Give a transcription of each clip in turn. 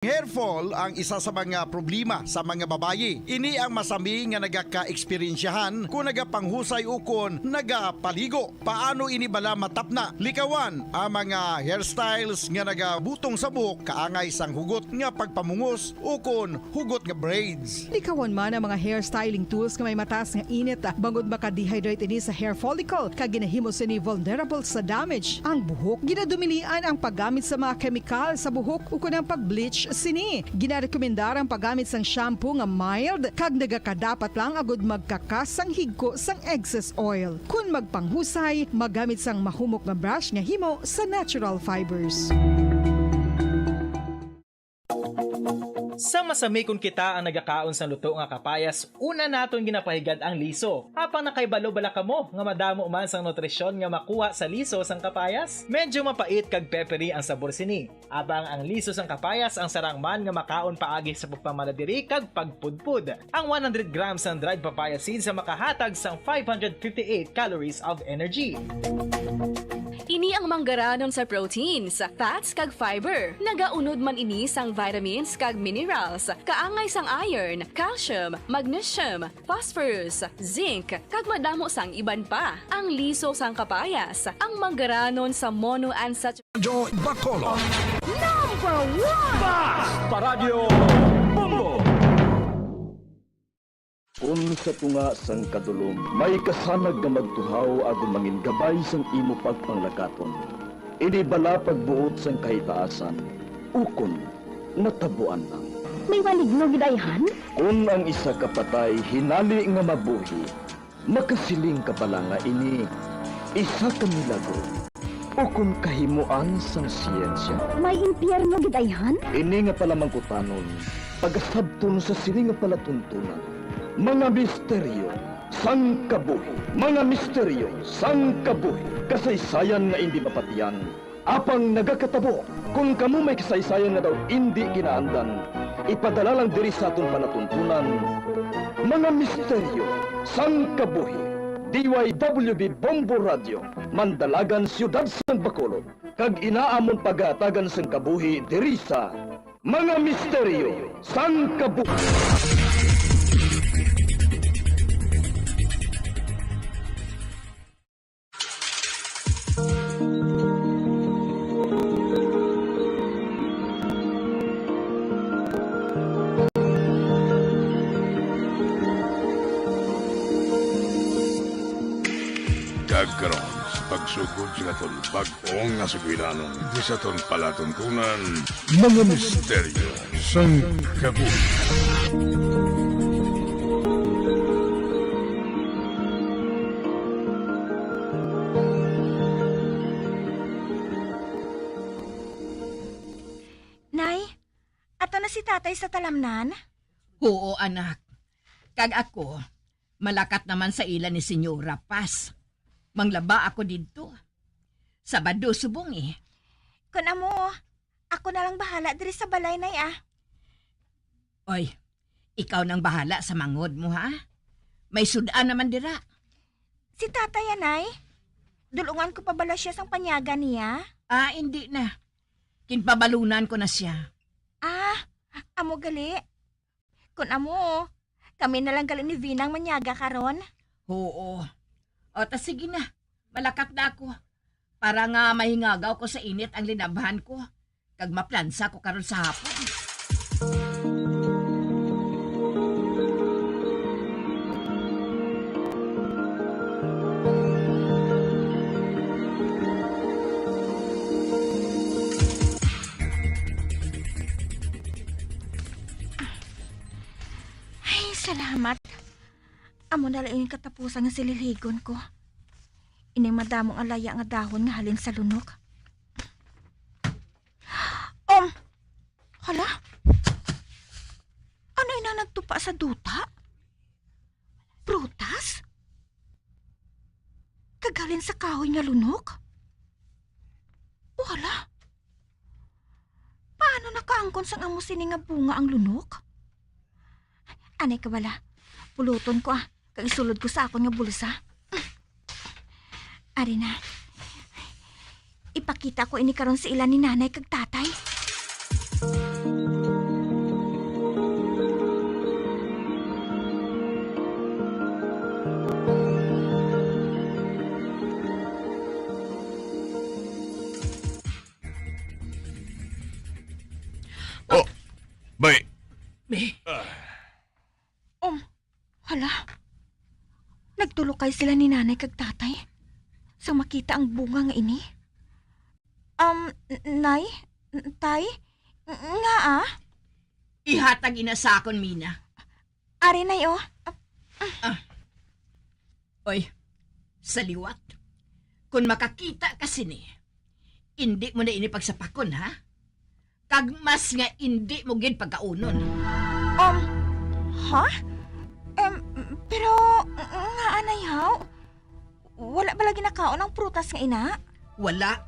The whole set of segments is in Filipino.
Hair fall ang isa sa mga problema sa mga babayi. Ini ang masami nga nagaka-eksperyensyahan kung nagapanghusay ukon nagapaligo. Paano ini bala matapna? Likawan ang mga hairstyles nga nagabutong sa buhok kaangay sang hugot nga pagpamungos ukon hugot nga braids. Likawan man ang mga hairstyling tools nga may mataas nga init bangod maka-dehydrate ini sa hair follicle kag ginahimo sini vulnerable sa damage ang buhok. Ginadumilian ang paggamit sa mga chemical sa buhok ukon ang pag-bleach sini. Ginarekomendar ang paggamit sang shampoo nga mild kag nagakadapat lang agud magkakas sang higko sang excess oil. Kung magpanghusay, maggamit sang mahumok nga brush nga himo sa natural fibers. Sa masami kung kita ang nagakaon sa luto nga kapayas, una naton ginapahigad ang liso. Apang nakaibalo bala kamo nga madamo man sang nutrisyon nga makuha sa liso sang kapayas. Medyo mapait kag peppery ang sabor sini. Abang ang liso sang kapayas ang sarang man nga makaon paagi sa pagpamaladiri kag pagpudpud. Ang 100 grams ng dried papaya seeds sa makahatag sang 558 calories of energy. Ini ang manggaranon sa proteins, fats kag fiber. Nagaunod man ini sang vitamins kag minerals, kaangay sang iron, calcium, magnesium, phosphorus, zinc, kag madamo sang iban pa. Ang liso sang kapayas, ang manggaranon sa monounsaturated Joy Bacolod. number 1! Paradyo Bombo! Kung sa tunga sang kadulom, may kasanag nga magtuhaw agon mangin gabay sang imo pagpanglakaton. Ini bala pagbuot sang kahitaasan, ukon natabuan lang. May maligno gidayhan? Kung ang isa kapatay hinali nga mabuhi, makasiling ka bala nga ini isa ka milagro. Ukon kahimuan sang siyensya. May impyerno gidayhan? Ini nga pala mangkutanon, pagasabton sa sini nga palatuntunan. Mga misteryo sang kabuhi. Mga misteryo sang kabuhi. Kasaysayan nga hindi mapatiyan. Apang nagakatabo. Kung kamo may kasaysayan nga daw hindi kinaandan, ipadala lang diri sa atong panatuntunan. Mga misteryo sang kabuhi. DYWB Bombo Radio, Mandalagan, Siyudad sang Bacolod. Kag inaamon pagatagan sang kabuhi diri sa Mga Misteryo sang Kabuhi. Karon sa pagsugod sa katong bag-ong nga sugilanon di sa ton palatuntunan mga misteryo sang kabuhi. Nay, ato na si tatay sa talamnan? Oo, anak. Kag ako, malakat naman sa ila ni Senyora Paz. Manglaba ako dito. Sabado subong eh. Kun amo, ako na lang bahala diri sa balay, nay Oy, ikaw nang bahala sa mangod mo ha? May sudan naman dira. Si tatay, nay? Dulungan ko pa bala siya sang panyaga niya? Ah, hindi na. Kinpabalunan ko na siya. Ah, amo gali. Kun amo, kami na lang gali ni Vinang manyaga karon. Oo. O, tas sige na. Malakat na ako. Para nga mahingagaw ko sa init ang linabahan ko. Kag maplansa ko karon sa hapon. Ay, salamat. Amo na lang yung katapusan nga sililigon ko. Ining madamong alaya nga dahon nga halin sa lunok. Hala? Ano ina nagtupa sa duta? Prutas? Kagalin sa kahoy nga lunok? Wala. Paano nakaangkon sang amo sini nga bunga ang lunok? Anay ka bala? Puluton ko kag isulod ko sa akon nga bulsa. Ari na. Ipakita ko ini karon sa ilan ni nanay kag tatay. Bay, Hala. Nagtulokay sila ni nanay kag tatay. Sa makita ang bunga nga ini. Nay? Tay? Nga Ihatag inasakon, Mina. Ari nay Oy, sa liwat. Kung makakita kasi ni, hindi mo na inipagsapakon, ha? Kag mas nga hindi mo gid pagkaunon. Ha? Pero, nga anay haw? Wala ba lagi nakaon ang prutas nga ina? Wala.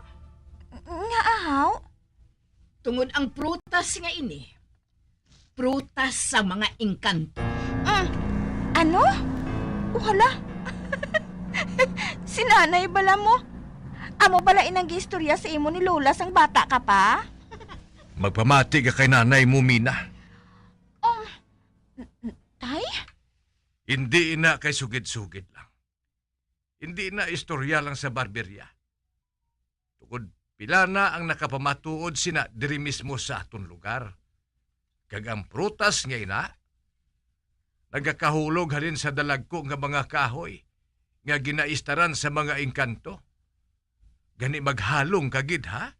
Nga ahaw? Tungod ang prutas nga ini. Prutas sa mga engkanto. Ano? Wala. Si nanay bala mo? Amo bala inang gistorya sa imo ni Lola sang bata ka pa? magpamati ka kay nanay mo, Mina. Tay? Hindi ina kay sugid-sugid lang. Hindi na istorya lang sa barberya. Tukod pila na ang nakapamatuod sina diri mismo sa aton lugar. Kag ang prutas nga ina, nagakahulog halin sa dalagko nga mga kahoy nga ginaistaran sa mga engkanto. Gani maghalong kagid, ha?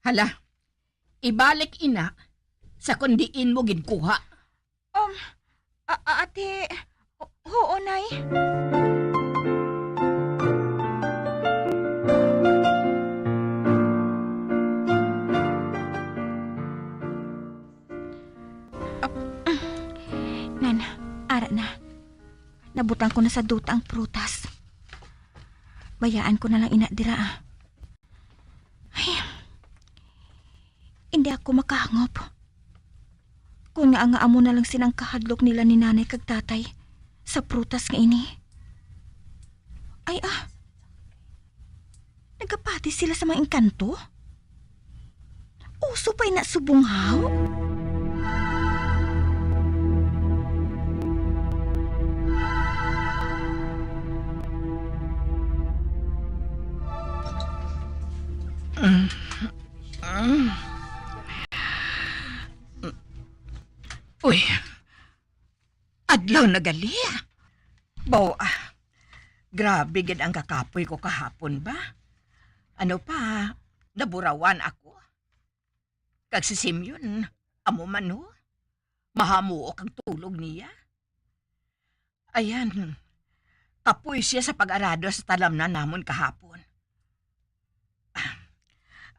Hala, ibalik ina sa kundiin mo ginkuha. Ate, oo, nay. Nan, ara na. Nabutang ko na sa duta ang prutas. Bayaan ko na lang ina dira. Ay, hindi ako makahangop. Kung nga amo na lang sinang kahadlok nila ni nanay kag tatay sa prutas nga ini. Ay nagapati sila sa mga engkanto? Uso pa'y nasubunghaw? Uy, adlaw na gali. Bawa, grabe gid ang kakapoy ko kahapon ba? Ano pa, naburawan ako. Kag si Simeon, amo man ho, mahamuok ang tulog niya. Ayan, kapoy siya sa pag-arado sa talamnan namon kahapon.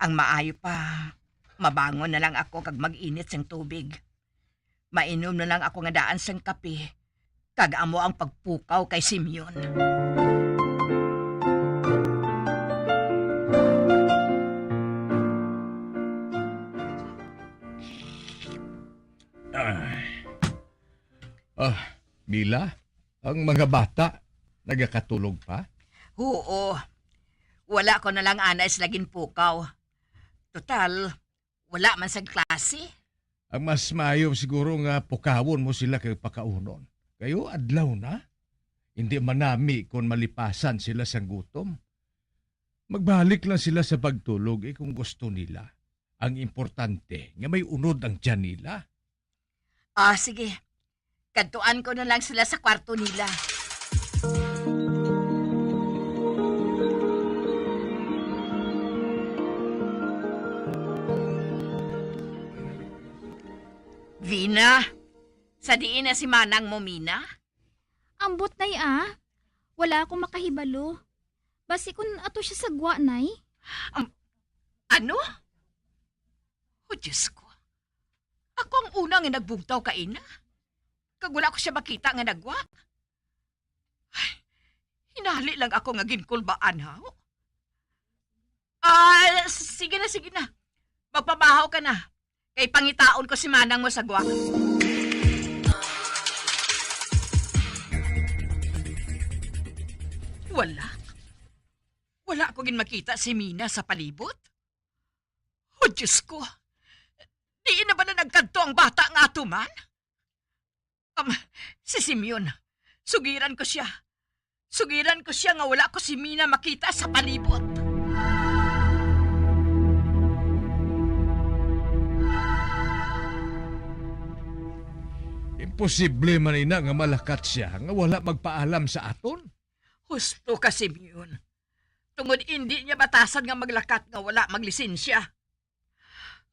Ang maayo pa, mabangon na lang ako kag mag-init sang tubig. Mainom na lang ako nga daan sang kape, kag amo ang pagpukaw kay Simeon. Mila, ang mga bata, nagakatulog pa? Oo, wala ko na lang anay sa laging pukaw. Total, wala man sa klase. Ang mas maayo siguro nga pukawon mo sila kay pakaunon. Kayo adlaw na. Hindi manami kung malipasan sila sa gutom. Magbalik lang sila sa pagtulog kung gusto nila. Ang importante nga may unod ang tiyan nila. Sige. Kantuan ko na lang sila sa kwarto nila. Vina, sa diin na si Manang mo, Mina? Ambot nay wala akong makahibalo. Basi kun ato siya sa gwa nay. Ano? Oh, Diyos ko. Ako ang unang nga nagbugtaw ka ina. Kag wala ko siya makita nga nagwa. Ay, hinali lang ako nga ginkulbaan, ha? Sige na. Magpamahaw ka na. Kay pangitaon ko si Manang mo sa gwa. Wala ko gin makita si Mina sa palibot. Oh, Diyos ko. Di na ba na nagkanto ang bata nga atuman? Si Simeon, sugiran ko siya. Sugiran ko siya nga wala ko si Mina makita sa palibot. posible man ina nga malakat siya nga wala magpaalam sa aton. Husto ka, Simeon. Tungod hindi niya batasan nga maglakat nga wala maglisensya.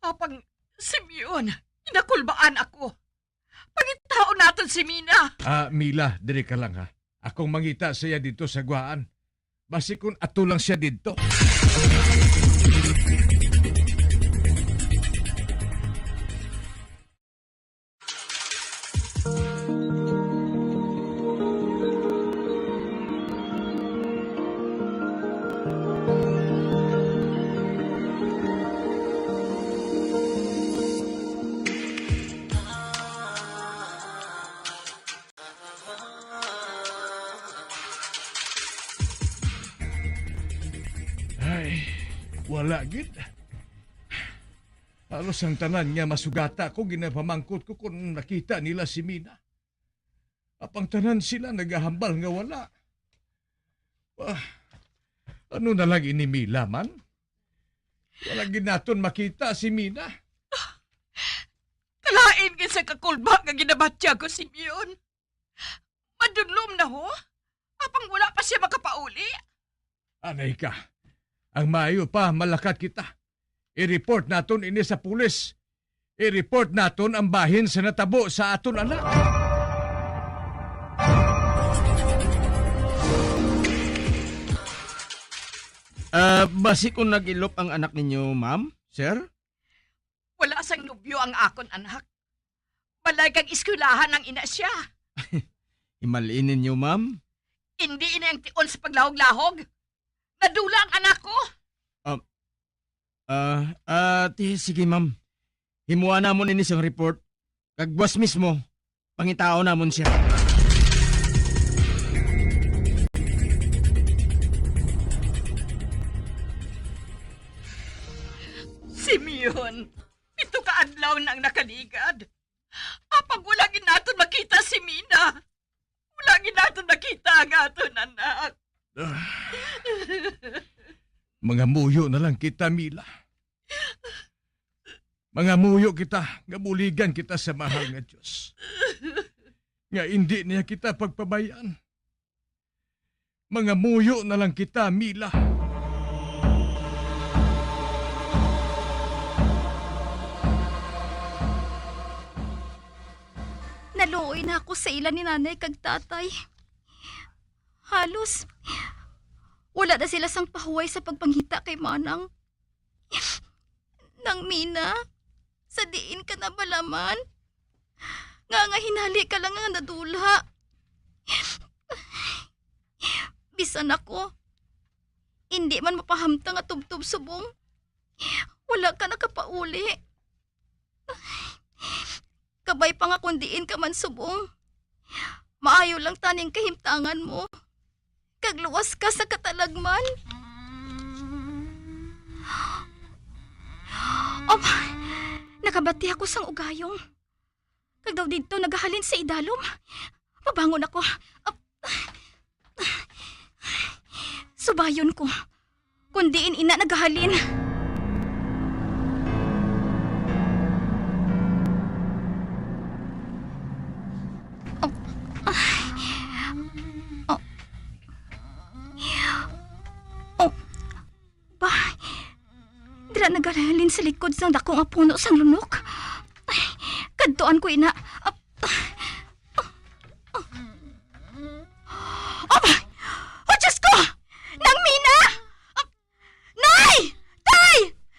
Apang, Simeon, inakulbaan ako. Pangitao natin si Mina. Mila, diri ka lang ha. Akong mangita siya dito sa gwaan. Basi kung ato lang siya dito. Ay, wala gid. Halos ang tanan nga masugata ko ginapamangkot ko kung nakita nila si Mina. Apang tanan sila nagahambal nga wala. Ano na lang ini Mila man? Wala ginaton makita si Mina. Kalain ka sa kakulba nga ginabatya ko, Simeon. Madulom na ho. Apang wala pa siya makapauli. Anay ka. Ang maayo pa, malakat kita. I-report naton ini sa pulis. I-report naton ang bahin sa natabo sa aton anak. Basi kung nag-ilop ang anak ninyo, ma'am, sir? Wala sang nobyo ang akon anak. Balay kang eskwelahan ang ina siya. Imaliin ninyo, ma'am? Hindi ina ang tion sa paglahog-lahog. Nadula ang anak ko. Sige, ma'am. Himuha namon ini siyang report. Kagwas mismo, pangitao namon siya. Simeon, ito kaadlaw na ang nakaligad. Apag wala ginaton makita si Mina. Wala ginaton makita ang aton anak. Mga muyo na lang kita, Mila. Mga muyo kita, nga buligan kita sa mahal nga Diyos. Nga hindi niya kita pagpabayaan. Mga muyo na lang kita, Mila. Naluoy na ako sa ila ni nanay kag tatay. Halos, wala na sila sang pahuway sa pagpangita kay Manang. Nang Mina, sa diin ka na balaman? Nga hinali ka lang nga nadula. Bisan ako, hindi man mapahamtang at tubtub subong. Wala ka nakapauli. Kabay pa nga kung diin ka man subong. Maayo lang taning kahimtangan mo. Kagluwas ka sa katalagman. Nakabati ako sang ugayong. Kag daw dito nagahalin sa idalom. Mabangon ako. Subayon ko. Kung diin ina nagahalin. Dira nagahalin sa likod sang dako nga puno sang lunok. Kadtuan ko ina. Oh, Diyos ko! Nang Mina! Nay! Tay!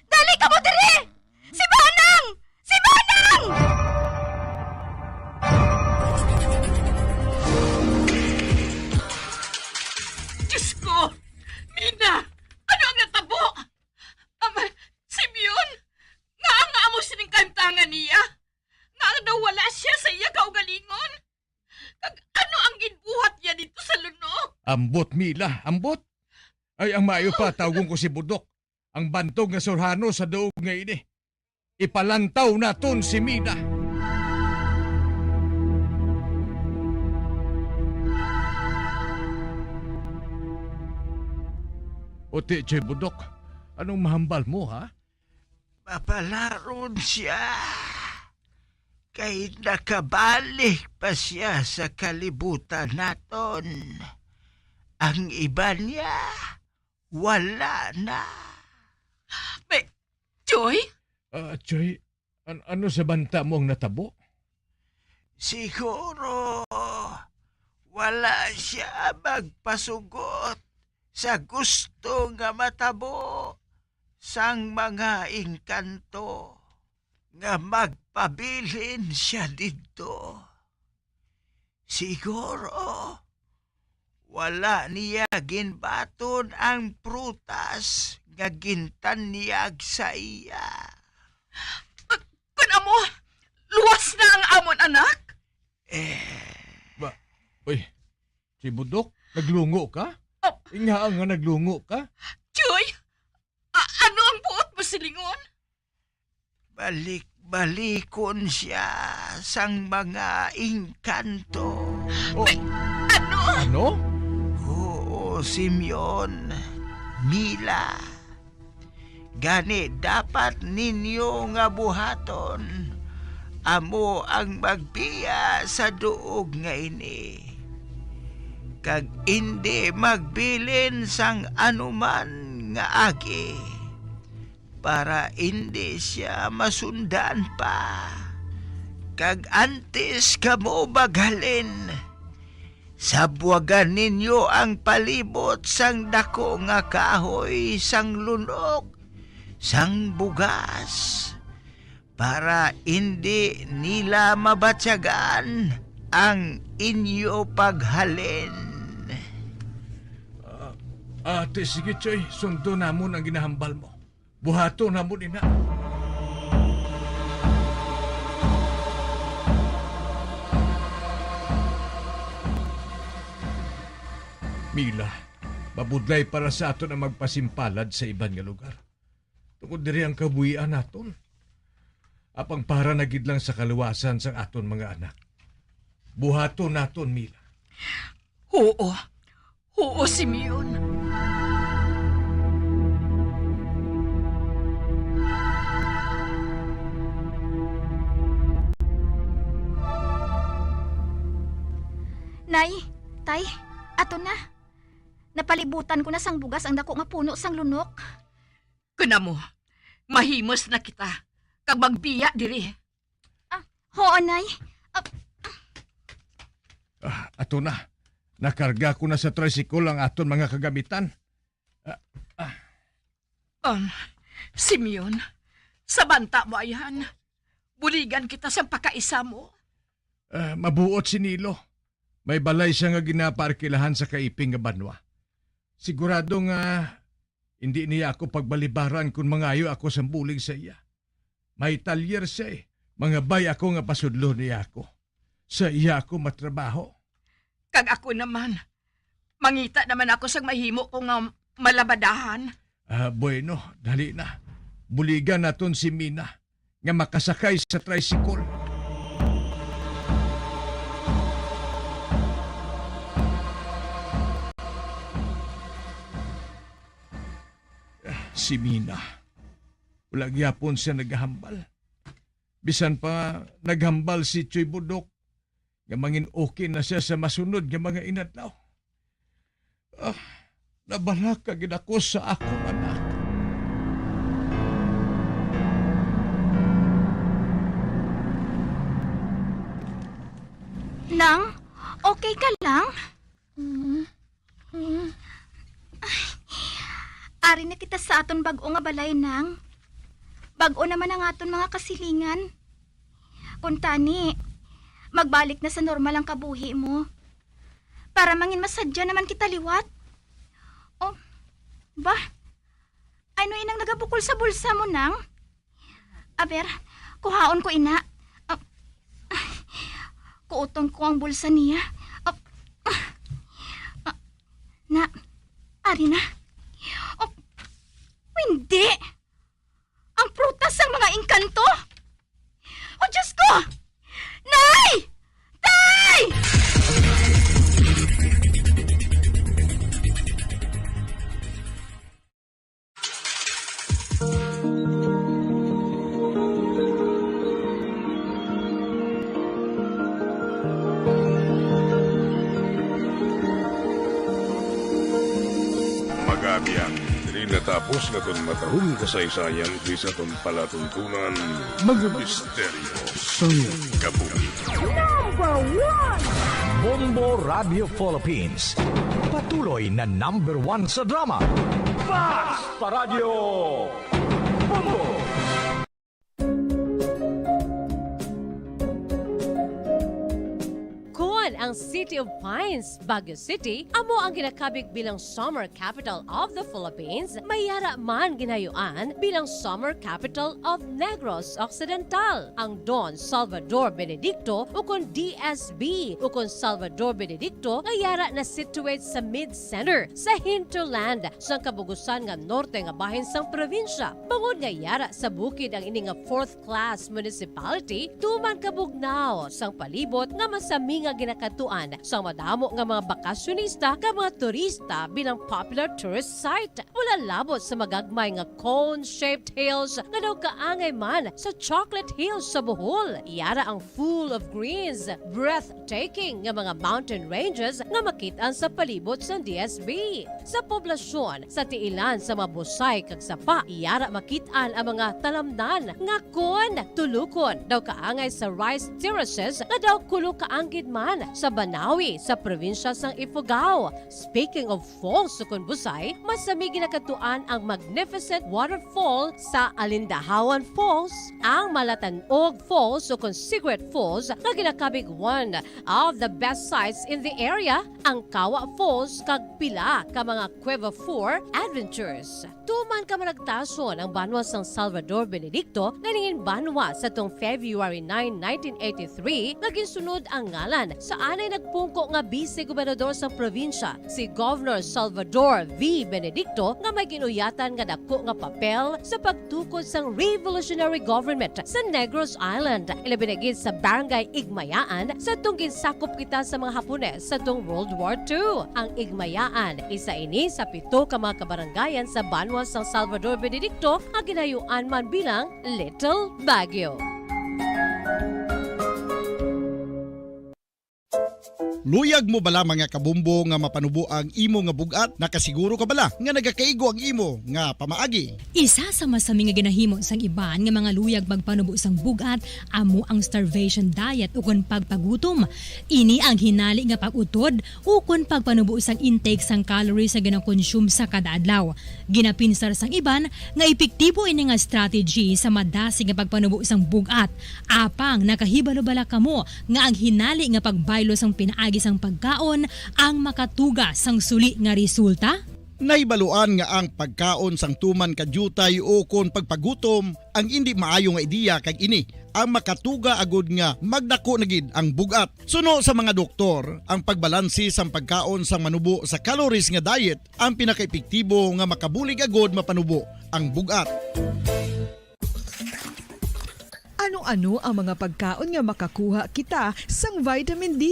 Dali ka mo diri! Si Manang! Si Manang! Diyos ko! Mina! Ano ang natabo? Simeon! Nga amo sining kantangan niya? Nga daw wala siya sa iya kaugalingon? Kag ano ang ginbuhat niya dito sa lunok? Ambot, Mila, ambot. Ay, ang maayo pa, tawgon ko si Budok. Ang bantog nga surhano sa doog nga ini. Ipalantaw naton si Mina. Ote, Che Budok, anong mahambal mo, ha? Papalaron siya. kay nakabalik pa siya sa kalibutan naton. Ang iba niya, wala na. Joy? Choy, ano sa banta mo ang natabo? Siguro, wala siya magpasugot sa gusto nga matabo sang mga engkanto nga magpabilin siya dito. Siguro, wala niya ginbaton ang prutas nga gintanyag sa iya. Kuna mo, luwas na ang amon anak? Uy, si Budok, naglungo ka? Inga nga naglungo ka? Joy, ano ang buot mo silingon? Balik-balikon siya sang mga engkanto. Ano? Ano? Oo, Simeon, Mila. Gani dapat ninyo nga buhaton. Amo ang magbiya sa duog nga ini. Kag hindi magbilin sang anuman nga agi. Para hindi siya masundan pa. Kag antes kamo bagalin. Sabwagan ninyo ang palibot sang dako nga kahoy, sang lunok, sang bugas, para hindi nila mabatyagan ang inyo paghalin. Ate, sige Choy, sundo namon ang ginahambal mo. Buhato namon ina. Mila, mabudlay para sa aton ang magpasimpalad sa iban nga lugar. Tungod diri ang kabuhian naton. Apang para nagid lang sa kaluwasan sa aton mga anak. Buhato naton, Mila. Oo. Oo, Simeon. Nay, tay, ato na. Napalibutan ko na sang bugas ang dako nga puno sang lunok. Kuna mo, mahimos na kita. Kag magbiya diri. Oo, nay. Ato na. Nakarga ko na sa tricycle ang aton mga kagamitan. Simeon, sa banta mo ayan. Buligan kita sa pakaisa mo. Mabuot si Nilo. May balay siya nga ginaparkilahan sa kaiping nga banwa. Sigurado nga hindi niya ako pagbalibaran kung mangayo ako sa bulig sa iya. May talyer siya eh. Mga bay ako nga pasudlo niya ako. Sa iya ako matrabaho. Kag ako naman, mangita naman ako sa mahimo ko nga malabadahan. Bueno, dali na. Buligan naton si Mina nga makasakay sa tricycle. Si Mina. Wala gyapon siya naghambal. Bisan pa naghambal si Choy Budok. Nga mangin okay na siya sa masunod nga mga inadlaw. Nabalak ka ginako sa akong anak. Nang, okay ka lang? Ari na kita sa aton bag-o nga balay, Nang. Bag-o naman ang aton mga kasilingan. Kung tani, magbalik na sa normal ang kabuhi mo. Para mangin masadya naman kita liwat. Oh, ba? Ano inang nagabukol sa bulsa mo, Nang? Aber, kuhaon ko ina. Kuutong ko ang bulsa niya. Na, ari na. Hindi! Ang prutas ang mga engkanto! Oh, Diyos ko! Nay! Tay! Yan, diri natapos na ton matahong kasaysayan sa ton palatuntunan mga misteryo sa kabuhi. Bombo Radio Philippines. Patuloy na #1 sa drama. Basta Radio Bombo! Ang City of Pines, Baguio City, amo ang ginakabig bilang summer capital of the Philippines, mayara man ginayuan bilang summer capital of Negros Occidental. Ang Don Salvador Benedicto ukon DSB ukon Salvador Benedicto ngayara na situate sa mid-center sa hinterland sang kabugusan nga norte nga bahin sang probinsya. Bangod ngayara sa bukid ang ini nga 4th class municipality, tuman kabugnaw sang palibot nga masami nga ginakatuan sa madamo nga mga bakasyonista ka mga turista bilang popular tourist site. Wala labot sa magagmay nga cone-shaped hills nga daw kaangay man sa chocolate hills sa Bohol. Iyara ang full of greens, breathtaking nga mga mountain ranges nga makitaan sa palibot sa DSB. Sa poblasyon, sa tiilan sa mga busay kag sapa, iyara makitaan ang mga talamnan nga kon tulukon daw kaangay sa rice terraces nga daw kulo kaanggid man sa Banawi sa probinsya sang Ifugao. Speaking of falls sa Busay, masami ginakatuan ang magnificent waterfall sa Alindahawan Falls, ang Malatanog Falls o Secret Falls na ginakabig one of the best sites in the area, ang Kawa Falls kag pila ka mga Cueva 4 adventures. Tuman ka managtason ang banwa sang Salvador Benedicto na ningin banwa sa tong February 9, 1983 nga ginsunod ang ngalan sa anay nagpungko nga vice-gobernador sa probinsya, si Governor Salvador V. Benedicto nga may ginuyatan nga dako nga papel sa pagtukod sang revolutionary government sa Negros Island. Ilabinagid sa Barangay Igmayaan sa tong ginsakop kita sa mga Hapones sa tong World War II. Ang Igmayaan, isa ini sa 7 ka mga kabarangayan sa banwa sang Salvador Benedicto ang ginayuan man bilang Little Baguio. Luyag mo bala mga kabumbo nga mapanubo ang imo nga bugat? Nakasiguro ka bala nga nagakaigo ang imo nga pamaagi? Isa sa masami nga ginahimo sang iban nga mga luyag magpanubo sang bugat amo ang starvation diet ukon pagpagutom. Ini ang hinali nga pag-utod ukon pagpanubo sang intake sang calories sa ginakonsume sa kada adlaw. Ginapinsar sang iban nga epektibo ini nga strategy sa madasi nga pagpanubo sang bugat. Apang nakahibalo-bala kamo nga ang hinali nga pagbaylo sang pinaagi sang pagkaon ang makatuga sang suli nga resulta? Naibaluan nga ang pagkaon sang tuman kadyutay o kon pagpagutom ang hindi maayo nga ideya kag ini ang makatuga agud nga magdako na gid ang bugat. Suno sa mga doktor, ang pagbalansi sang pagkaon sang manubo sa calories nga diet ang pinakaepektibo nga makabulig agud mapanubo ang bugat. Ano-ano ang mga pagkaon nga makakuha kita sang vitamin D?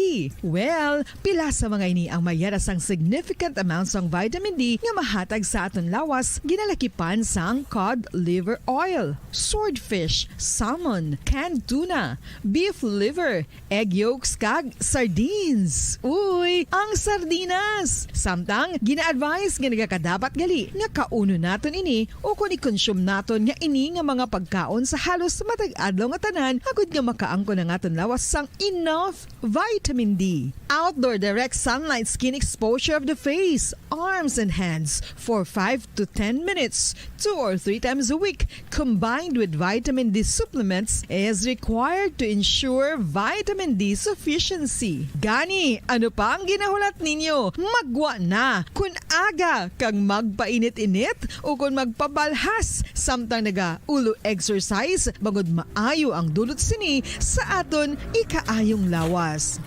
Well, pila sa mga ini ang mayara sang significant amount sang vitamin D nga mahatag sa aton lawas ginalakipan sang cod liver oil, swordfish, salmon, canned tuna, beef liver, egg yolks kag sardines. Uy, ang sardinas! Samtang gina-advise nga nagakadapat gali nga kauno naton ini o kung i-consume naton nga ini nga mga pagkaon sa halos matag adlaw nga tanan agud nga makaangko na aton lawas sang enough vitamin D. Outdoor direct sunlight skin exposure of the face, arms and hands for 5 to 10 minutes 2 or 3 times a week combined with vitamin D supplements is required to ensure vitamin D sufficiency. Gani, ano pa ang ginahulat ninyo? Magwa na kun aga kang magpainit-init o kun magpabalhas samtang naga ulo exercise bagod maayo ang dulot sini sa aton ikaayong lawas.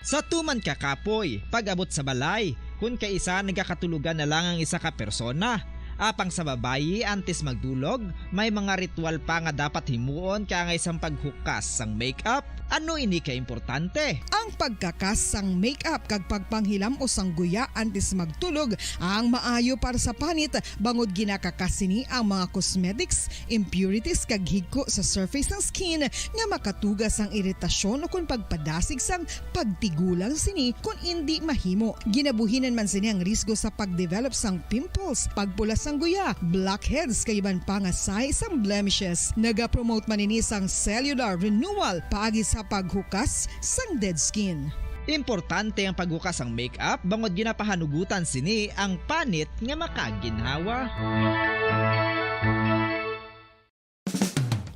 Sa tuman ka kapoy, pag-abot sa balay, kung kaisa nagakatulugan na lang ang isa ka persona, Apang sa babayi antes magdulog, may mga ritual pa nga dapat himuon kaya isang paghukas sang makeup. Ano ini ka importante? Ang pagkakas sang makeup kag pagpanghilam o sangguya antes magtulog ang maayo para sa panit bangod ginakakasini ang mga cosmetics, impurities kag higko sa surface ng skin nga makatugas ang iritasyon o kung pagpadasig sang pagtigulang sini kung hindi mahimo. Ginabuhinan man sini ang risgo sa pagdevelop sang pimples, pagpula sang guya, blackheads kay iban pa nga size sang blemishes. Naga-promote man ini sang cellular renewal paagi sa paghukas sang dead skin. Importante ang paghukas ang makeup bangod ginapahanugutan sini ang panit nga makaginhawa.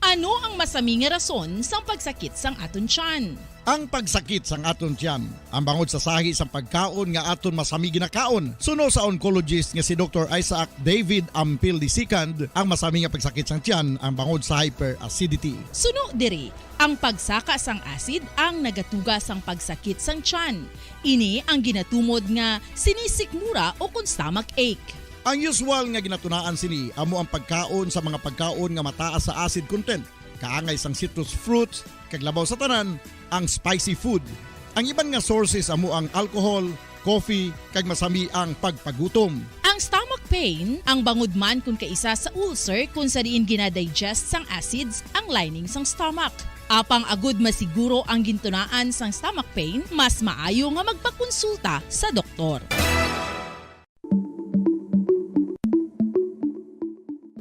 Ano ang masami nga rason sang pagsakit sang aton tiyan? Ang pagsakit sang aton tiyan, ang bangod sa sahi sang pagkaon nga aton masami ginakaon. Suno sa oncologist nga si Dr. Isaac David Ampil II, ang masami nga pagsakit sang tiyan ang bangod sa hyperacidity. Suno diri, ang pagsaka sang acid ang nagatuga sang pagsakit sang tiyan. Ini ang ginatumod nga sinisikmura o kung stomach ache. Ang usual nga ginatunaan sini amo ang pagkaon sa mga pagkaon nga mataas sa acid content, kaangay sang citrus fruits, kag labaw sa tanan ang spicy food. Ang iban nga sources amo ang alcohol, coffee, kag masami ang pagpagutom. Ang stomach pain ang bangod man kung kaisa sa ulcer kung sa diin ginadigest sang acids ang lining sang stomach. Apang agud masiguro ang gintunaan sang stomach pain, mas maayo nga magpakonsulta sa doktor.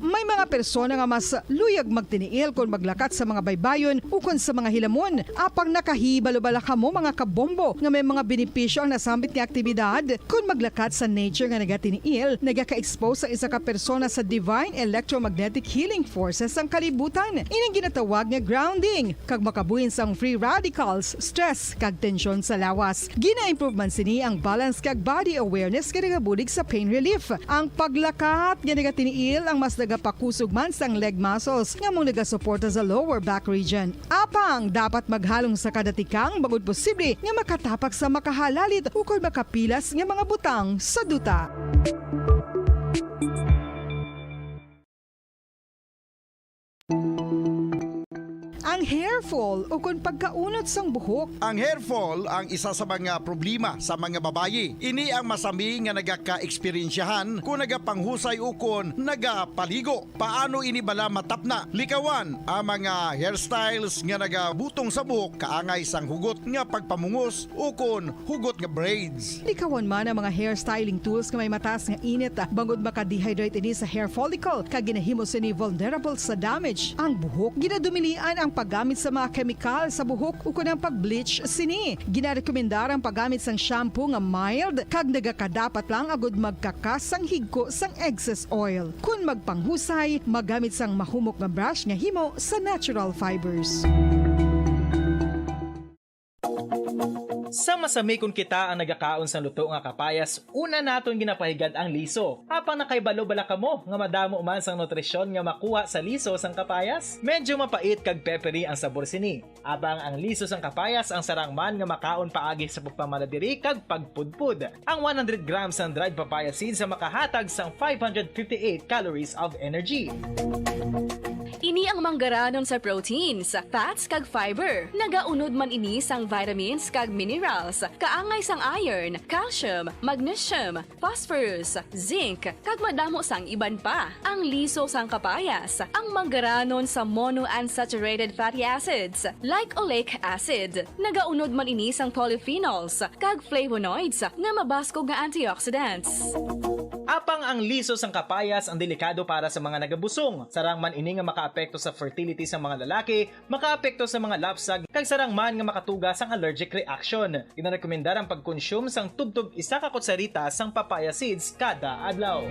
May mga persona nga mas luyag magtiniil kung maglakat sa mga baybayon o kung sa mga hilamon. Apang nakahibalo-bala ka mo mga kabombo nga may mga benepisyo ang nasambit nga aktibidad. Kung maglakat sa nature nga nagatiniil, nagaka-expose sa isa ka persona sa divine electromagnetic healing forces ang kalibutan. Inang ginatawag nga grounding, kag makabuhin sang free radicals, stress, kag tensyon sa lawas. Gina-improve man sini ang balance kag body awareness nga nagabulig sa pain relief. Ang paglakat nga nagatiniil ang mas pakusog man sang leg muscles nga mong nagasuporta sa lower back region. Apang dapat maghalong sa kadatikang bagod posible nga makatapak sa makahalalit o kung makapilas nga mga butang sa duta. Ang hair fall o kung pagkaunot sang buhok. Ang hair fall ang isa sa mga problema sa mga babayi. Ini ang masami nga nagaka-eksperyensyahan kung nagapanghusay o kung nagapaligo. Paano ini bala matapna? Likawan ang mga hairstyles nga nagabutong sa buhok kaangay sang hugot nga pagpamungos o kung hugot nga braids. Likawan man ang mga hairstyling tools nga may mataas nga init bangod maka-dehydrate ini sa hair follicle kag ginahimo sini vulnerable sa damage. Ang buhok ginadumilian ang paggamit sa mga kemikal sa buhok o kunang pag-bleach sini. Ginarekomendar ang paggamit sang shampoo nga mild kag nagakadapat lang agud magkakas sang higko sang excess oil. Kung magpanghusay, magamit sang mahumok nga brush nga himo sa natural fibers. Sa masami kung kita ang nagakaon sa luto nga kapayas, una naton ginapahigad ang liso. Apang nakaibalo-bala ka mo nga madamo man sang nutrisyon nga makuha sa liso sang kapayas. Medyo mapait kag peppery ang sabor sini. Abang ang liso sang kapayas ang sarang man nga makaon paagi sa pagpamaladiri kag pagpudpud. Ang 100 grams ng dried papaya seeds sa makahatag sang 558 calories of energy. Ini ang manggaranon sa proteins, fats kag fiber. Nagaunod man ini sang vitamins kag minerals, kaangay sang iron, calcium, magnesium, phosphorus, zinc, kag madamo sang iban pa. Ang liso sang kapayas, ang manggaranon sa monounsaturated fatty acids like oleic acid. Nagaunod man ini sang polyphenols kag flavonoids nga mabaskog nga antioxidants. Apang ang liso sang kapayas ang delikado para sa mga nagabusong. Sarang man ini nga makaapekto sa fertility sa mga lalaki, makaapekto sa mga lapsag, kag sarang man nga makatuga sang allergic reaction. Ginarekomendar ang pagkonsume sang tubtub isa ka kutsarita sang papaya seeds kada adlaw.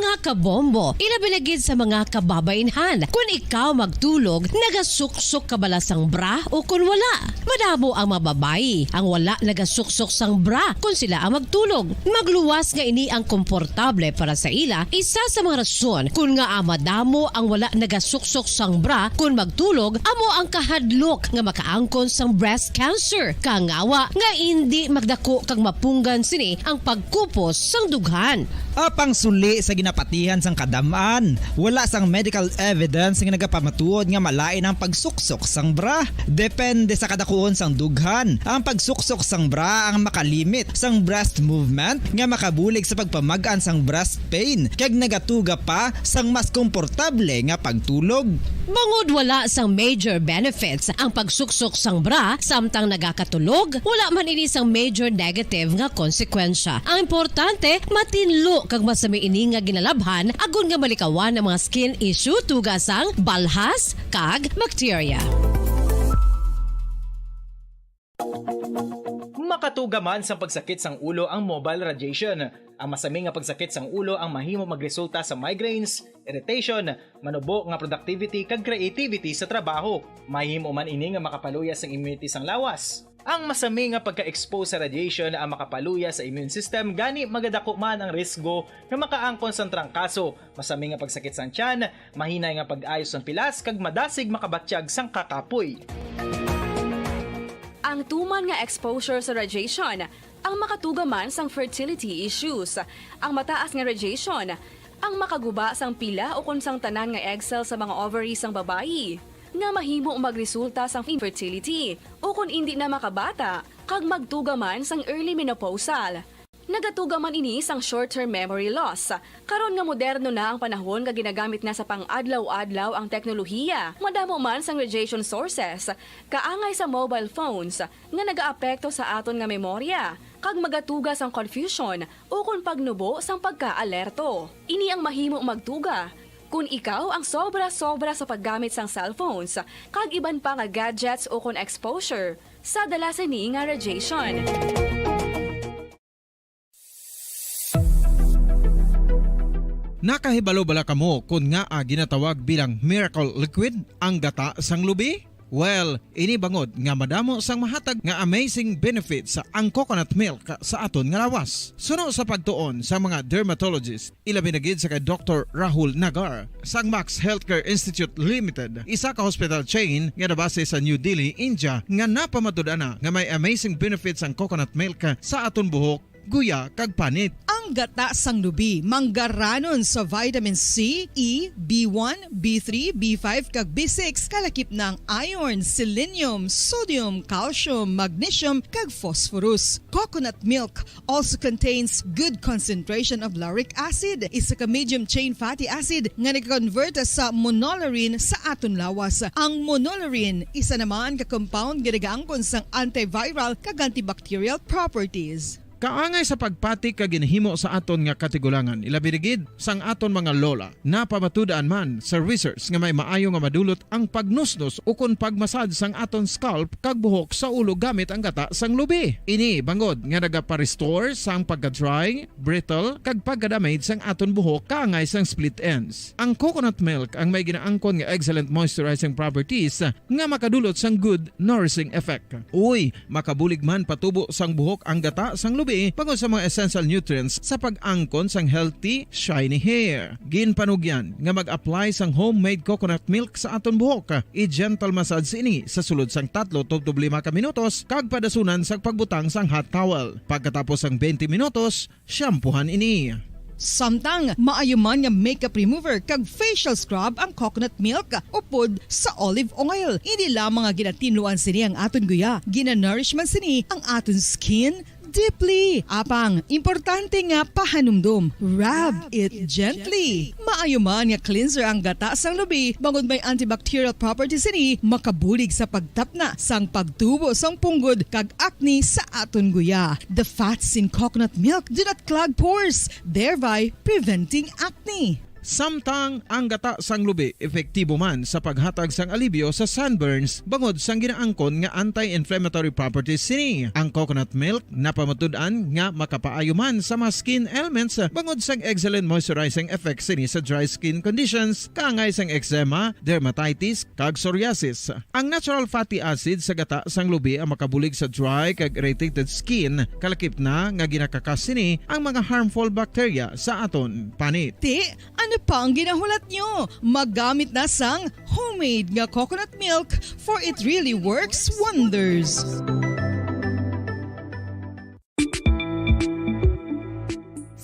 Mga kabombo, ilabilagid sa mga kababainhan. Kung ikaw magtulog, nagasuksok ka bala sang bra o kung wala. Madamo ang mababayi ang wala nagasuksok sang bra kung sila ang magtulog. Magluwas nga ini ang komportable para sa ila, isa sa mga rason kung nga madamo ang wala nagasuksok sang bra kung magtulog, amo ang kahadlok nga makaangkon sang breast cancer. Kangawa nga hindi magdako kag mapunggan sini ang pagkupos sang dughan. Apang suli sa ginapatihan sang kadamaan, wala sang medical evidence nga nagapamatuod nga malain ang pagsuksok sang bra. Depende sa kadakuon sang dughan. Ang pagsuksok sang bra ang makalimit sang breast movement nga makabulig sa pagpamagaan sang breast pain kag nagatuga pa sang mas komportable nga pagtulog. Bangod wala sang major benefits ang pagsuksok sang bra samtang nagakatulog, wala man ini sang major negative nga konsekwensya. Ang importante, matinlo kag masami ini nga ginalabhan agon nga malikawan ang mga skin issue tugasang balhas kag bacteria. Makatuga man sa pagsakit sang ulo ang mobile radiation. Ang masami nga pagsakit sang ulo ang mahimo magresulta sa migraines, irritation, manubo nga productivity kag creativity sa trabaho. Mahimo man ini nga makapaluya sang immunity sang lawas. Ang masami nga pagka-expose sa radiation ang makapaluya sa immune system gani magadako man ang risgo nga makaangkon sang trangkaso, masami nga pagsakit sang tiyan, mahinay nga pag-ayos sang pilas kag madasig makabatsyag sang kakapoy. Ang tuman nga exposure sa radiation ang makatuga man sang fertility issues. Ang mataas nga radiation ang makaguba sang pila o kun sang tanan nga egg cell sa mga ovaries sang babayi nga mahimo magresulta sang infertility o kun hindi na makabata kag magtuga man sang early menopausal. Nagatuga man ini sang short-term memory loss. Karon nga moderno na ang panahon nga ginagamit na sa pang-adlaw-adlaw ang teknolohiya. Madamo man sang radiation sources, kaangay sa mobile phones nga nagaapekto sa aton nga memorya, kag magatuga sang confusion o kung pagnubo sang pagka-alerto. Ini ang mahimo magtuga kung ikaw ang sobra-sobra sa paggamit sang cellphones, kag iban pa nga gadgets o kung exposure sa dalasan ni nga radiation. Nakahibalo bala kamo kung nga ginatawag bilang miracle liquid ang gata sang lubi? Well, ini bangod nga madamo sang mahatag nga amazing benefits sa ang coconut milk sa aton nga lawas. Suno sa pagtuon sa mga dermatologist, ilabi na gid sa kay Dr. Rahul Nagar sang Max Healthcare Institute Limited, isa ka hospital chain nga nabase sa New Delhi, India, nga napamatud-ana nga may amazing benefits ang coconut milk sa aton buhok, guya kag panit. Ang gata sang lubi manggaranon sa vitamin C, E, B1, B3, B5 kag B6 kalakip ng iron, selenium, sodium, calcium, magnesium kag phosphorus. Coconut milk also contains good concentration of lauric acid, isa ka medium chain fatty acid nga nag-convert sa monolaurin sa aton lawas. Ang monolaurin isa naman ka compound nga nagaangkon sang antiviral kag antibacterial properties. Kaangay sa pagpatik kag ginhimo sa aton nga katigulangan, ilabirigid sang aton mga lola na pamatudaan man sa research nga may maayo nga madulot ang pagnusnos o kun pagmasad sang aton scalp kag buhok sa ulo gamit ang gata sang lubi. Ini bangod nga nagapa-restore sang pagka-dry, brittle kag pagka-damage sang aton buhok kaangay sang split ends. Ang coconut milk ang may ginaangkon nga excellent moisturizing properties nga makadulot sang good nourishing effect. Uy, makabulig man patubo sang buhok ang gata sang lubi pagod sa mga essential nutrients sa pag-angkon sang healthy, shiny hair. Ginpanugyan nga mag-apply sang homemade coconut milk sa aton buhok. I-gentle massage ini sa sulod sang 3 to 5 ka minutos kag padasunan sa pagbutang sang hot towel. Pagkatapos sang 20 minutos, shampoohan ini. Samtang maayo man nga makeup remover kag facial scrub ang coconut milk upod sa olive oil. Hindi lamang nga ginatinluan sini ang aton guya, ginanourishman sini ang aton skin deeply. Apang, importante nga pahanumdum. Rub it gently. Maayo man nga cleanser ang gata sang lubi, bangod may antibacterial properties ini, makabulig sa pagtapna sang pagtubo sang punggod kag acne sa aton guya. The fats in coconut milk do not clog pores, thereby preventing acne. Samtang ang gata sang lubi epektibo man sa paghatag sang alibyo sa sunburns bangod sang ginaangkon nga anti-inflammatory properties sini. Ang coconut milk napamatud-an nga makapaayo man sa mga skin ailments bangod sang excellent moisturizing effect sini sa dry skin conditions kaangay sang eczema, dermatitis kag psoriasis. Ang natural fatty acid sa gata sang lubi ang makabulig sa dry kag irritated skin kalakip na nga ginakakas sini ang mga harmful bacteria sa aton panit. Ano pa ang ginahulat nyo? Maggamit na sang homemade nga coconut milk for it really works wonders.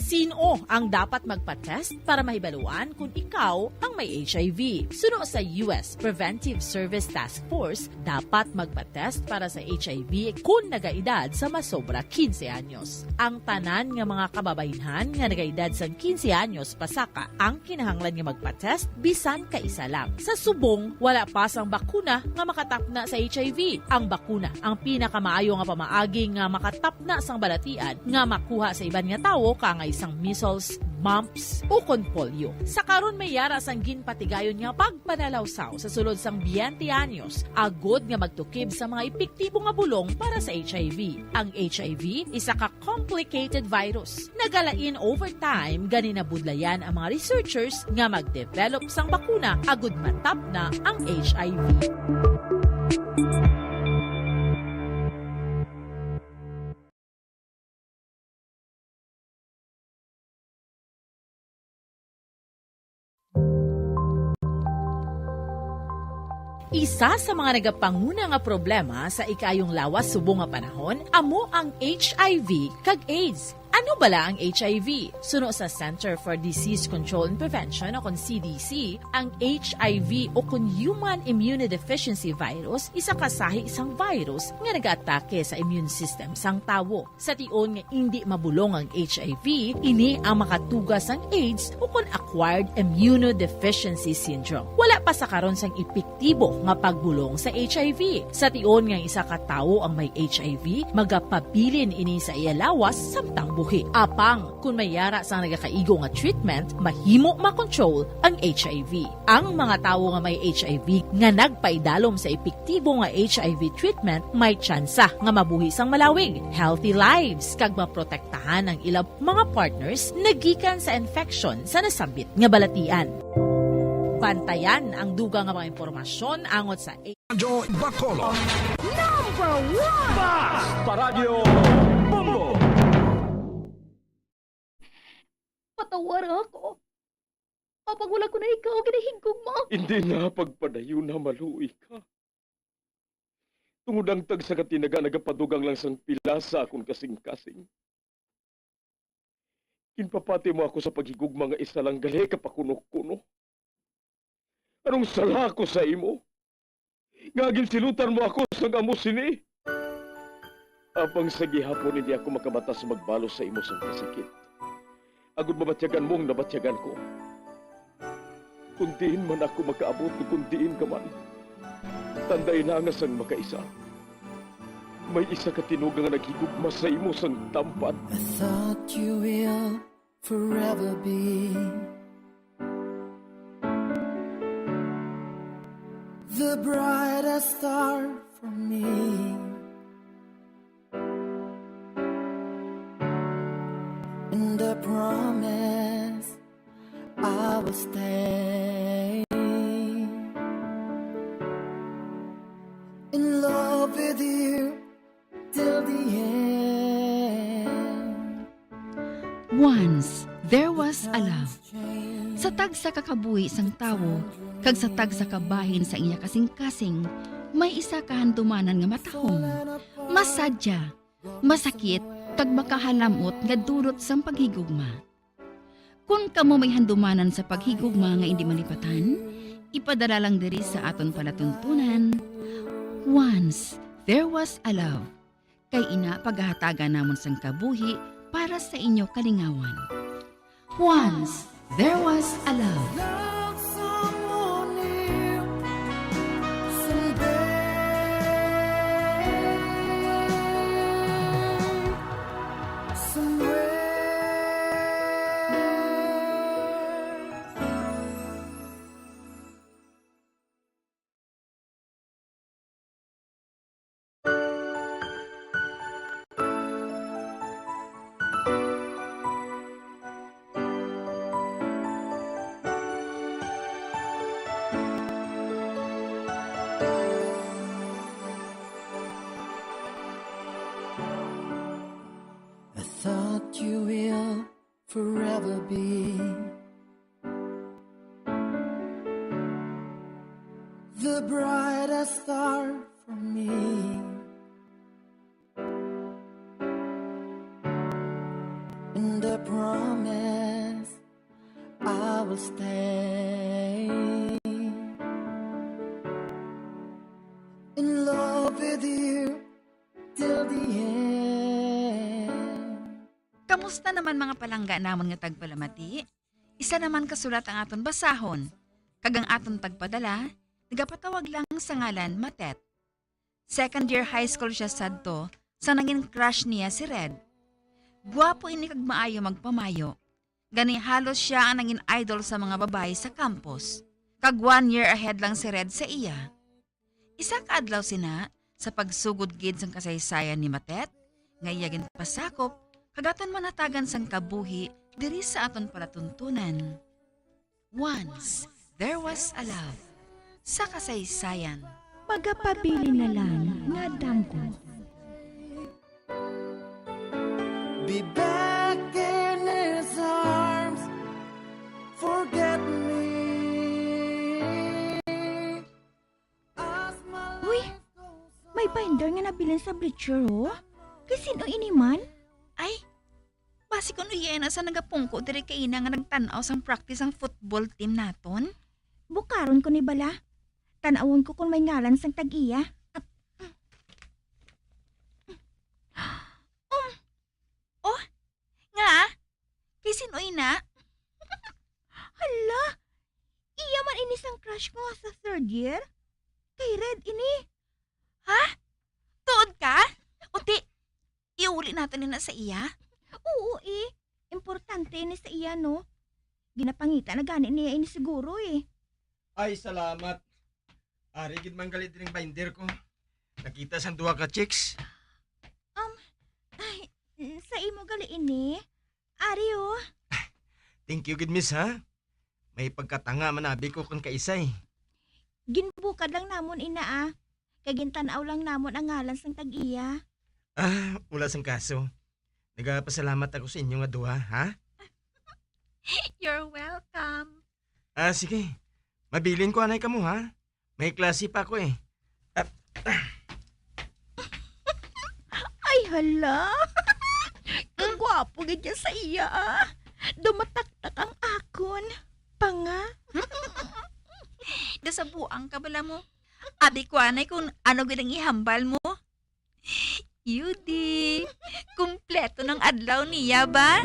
Sino ang dapat magpa-test para mahibaluan kung ikaw ang may HIV? Suno sa US Preventive Service Task Force, dapat magpa-test para sa HIV kung nagaedad sa masobra 15 anyos. Ang tanan nga mga kababaynhan nga nagaedad sa 15 anyos pasaka ang kinahanglan nga magpa-test bisan ka isa lang. Sa subong, wala pa sang bakuna nga makatapna sa HIV. Ang bakuna ang pinakamaayo nga pamaagi nga makatapna sang balatian nga makuha sa iban nga tawo kangay sang measles, mumps, o kon polio. Sa karon may yara sang ginpatigayon nga pagpanalawsaw sa sulod sang 20 anyos, agod nga magtukib sa mga epektibo nga bulong para sa HIV. Ang HIV isa ka complicated virus. Nagalain over time gani nabudlayan ang mga researchers nga magdevelop sang bakuna agod matapna ang HIV. Isa sa mga nagapanguna nga problema sa ikayong lawas subong nga panahon amo ang HIV kag AIDS. Ano bala ang HIV? Suno sa Center for Disease Control and Prevention o kon CDC, ang HIV o kon Human Immunodeficiency Virus isa kasahi isang virus nga nag-atake sa immune system sang tawo. Sa tion nga hindi mabulong ang HIV, ini ang makatugas ang AIDS o kon Acquired Immunodeficiency Syndrome. Wala pa sa karon sang epektibo nga pagbulong sa HIV. Sa tion nga isa ka tawo ang may HIV, magapabilin ini sa iya lawas samtang buhi. Apang, kung may yara sa nagakaigo nga treatment, mahimo makontrol ang HIV. Ang mga tawo nga may HIV nga nagpaidalom sa epektibo nga HIV treatment, may tsansa nga mabuhi sang malawig, healthy lives, kag maprotektahan ang ilang mga partners nagikan sa infection sa nasambit nga balatian. Bantayan ang dugang nga mga impormasyon angot sa Radyo Bacolod. Number 1! Basta Radio Bombo! Patawar ako. Kapag wala ko na ikaw, ginahigog mo. Hindi na pagpadayo na maluoy ka. Tungod ang tag sa katinaga nagapadugang lang sang pila sa akong kasing-kasing. Kinpapati mo ako sa paghigugma nga isa lang gali kapakuno-kuno. Anong sala ko sa imo? Ngagil silutan mo ako sa amo sini. Apang sa gihapon hindi ako makabatas magbalo sa imo sa kasakit. Agud mabatyagan mong nabatyagan ko. Kundiin man ako makaabot, kundiin ka man. Tanday na nga sang makaisa. May isa ka tinugang nga naghigugma sa imo sang tampan. I thought you will forever be the brightest star for me. And I promise I will stay in love with you till the end. Once, there was a love. Sa tag sa kakabuhi sang tawo, kag sa tag sa kabahin sa iya kasing-kasing, may isa kahandumanan nga matahong. Masadya, masakit, kag makahalamot nga durot sang paghigugma. Kung kamo may handumanan sa paghigugma nga hindi malipatan, ipadala lang diri sa aton palatuntunan. Once, there was a love. Kay ina paghahatagan namon sang kabuhi para sa inyo kalingawan. Once, there was a love. be the brightest star for me. And I promise I will stay in love with you till the end. Kamusta naman mga palangga namon nga tagpalamati? Isa naman kasulat ang aton basahon. Kagang aton tagpadala, nagapatawag lang sa ngalan Matet. Second year high school siya sadto sa naging crush niya si Red. Guwapo ini kag maayo magpamayo. Gani halos siya ang naging idol sa mga babae sa campus. Kag 1 year ahead lang si Red sa iya. Isa ka adlaw sina sa pagsugod gid sang kasaysayan ni Matet, nga iyagin pasakop, kagaton manatagan sang kabuhi diri sa aton palatuntunan. Once, there was a love. Sa kasaysayan. Magapabili na lang nga damgo. Be back in his arms, forget me. Uy, may binder nga nabilin sa bleacher, oh. Kasi sino ini man? Ay, basi kuno yena sa nagapungko diri kay ina nga nagtan-aw sang practice ang football team naton. Bukaron ko ni bala. Tanawon ko kung may ngalan sang tag-iya. Oh, nga? Kay sino ina? Hala, iya man ini sang crush ko sa third year. Kay Red ini. Ha? Tuod ka? Uti, iuli natin na sa iya? Oo importante ini sa iya no. Ginapangita na gani niya ini siguro eh. Ay, salamat. Ari gid man galit ring binder ko. Nakita sang duha ka chicks. Ay, sa imo gali ini. Ari oh. Thank you gid miss ha. May pagkatanga manabi ko kung kaisay. Ginbukad lang namon ina ah. Kagintanaw lang namon ang ngalan sang tag-iya. Wala sang kaso. Nagapasalamat ako sa inyo nga duha, ha? You're welcome. Sige. Mabilin ko anay ka mo, ha? May klase pa ako eh. Ay hala. Ang gwapo ganyan sa iya ah. Dumataktak ang akon. Panga. Dasabuang ka bala mo. Abi ko anay kung ano ginang ihambal mo. Yudi, kumpleto ng adlaw niya ba?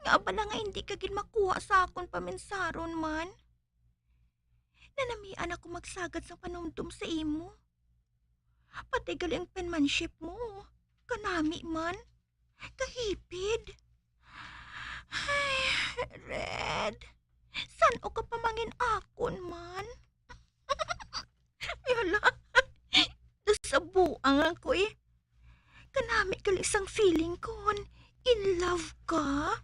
Nga ba na nga hindi ka gin makuha sa akon paminsaron man? Nanamian ako magsagad sa panumdum sa imo. Pati galing penmanship mo. Kanami man. Kahipid. Ay, Red. San o ka pamangin akon man? Yala. Nasabuang ako eh. Kanami kalisang feeling kon. In love ka?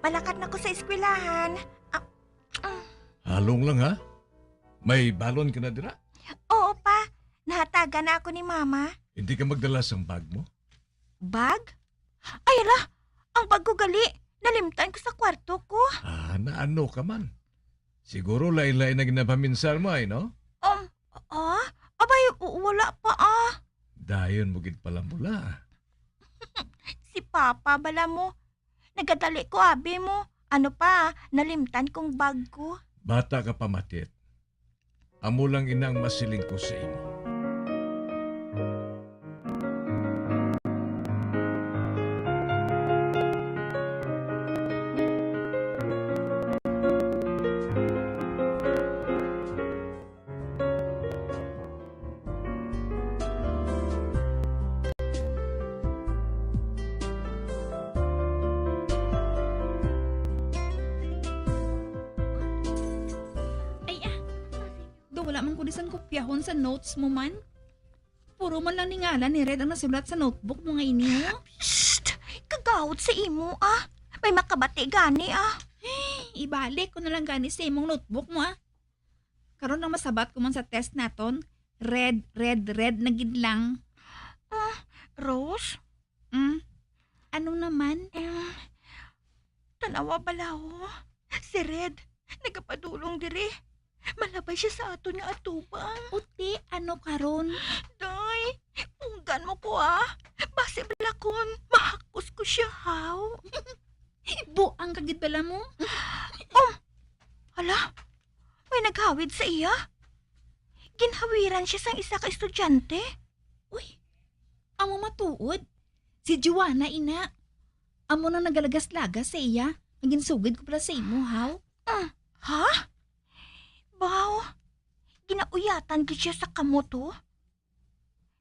Palakad na ko sa eskwelahan. Halong lang ha? May balon ka na dira? Oo pa, nahatagan na ako ni Mama. Hindi ka magdala sa bag mo? Bag? Ay ala, ang bag ko gali. Nalimtan ko sa kwarto ko. Naano ka man? Siguro lain-lain na ginapaminsar mo ay, no? Abay, wala pa Dayon mo gid pala mula. Si Papa, bala mo. Nagadali ko, abi mo. Ano pa, nalimtan kong bag ko. Bata ka pa, Matit. Amo lang inang masiling ko sa imo. Wala man ko disan kopyahon sa notes mo man. Puro man lang ningalan ni Red ang nasulat sa notebook mo nga inyo. Psst! Kagawad sa imo, May makabati gani, Ibalik ko na lang gani sa imong notebook mo, Karon lang masabat ko man sa test naton. Red na gid lang. Rose? Ano naman? Tanawa balaw. Si Red, nagapadulong diri. Malabay siya sa aton nga atubang. Uti, ano karon? Day, punggan mo ko Base blakon, mahakos ko siya haw. Buang kagid pala mo? Hala, may naghawid sa iya. Ginhawiran siya sang isa ka estudyante. Uy, amo matuod. Si Joanna ina. Amo nang nagalagas-lagas sa iya. Ang ginsugid ko pala sa imo, haw. Ha? Baw, ginauyatan gid siya sa kamoto.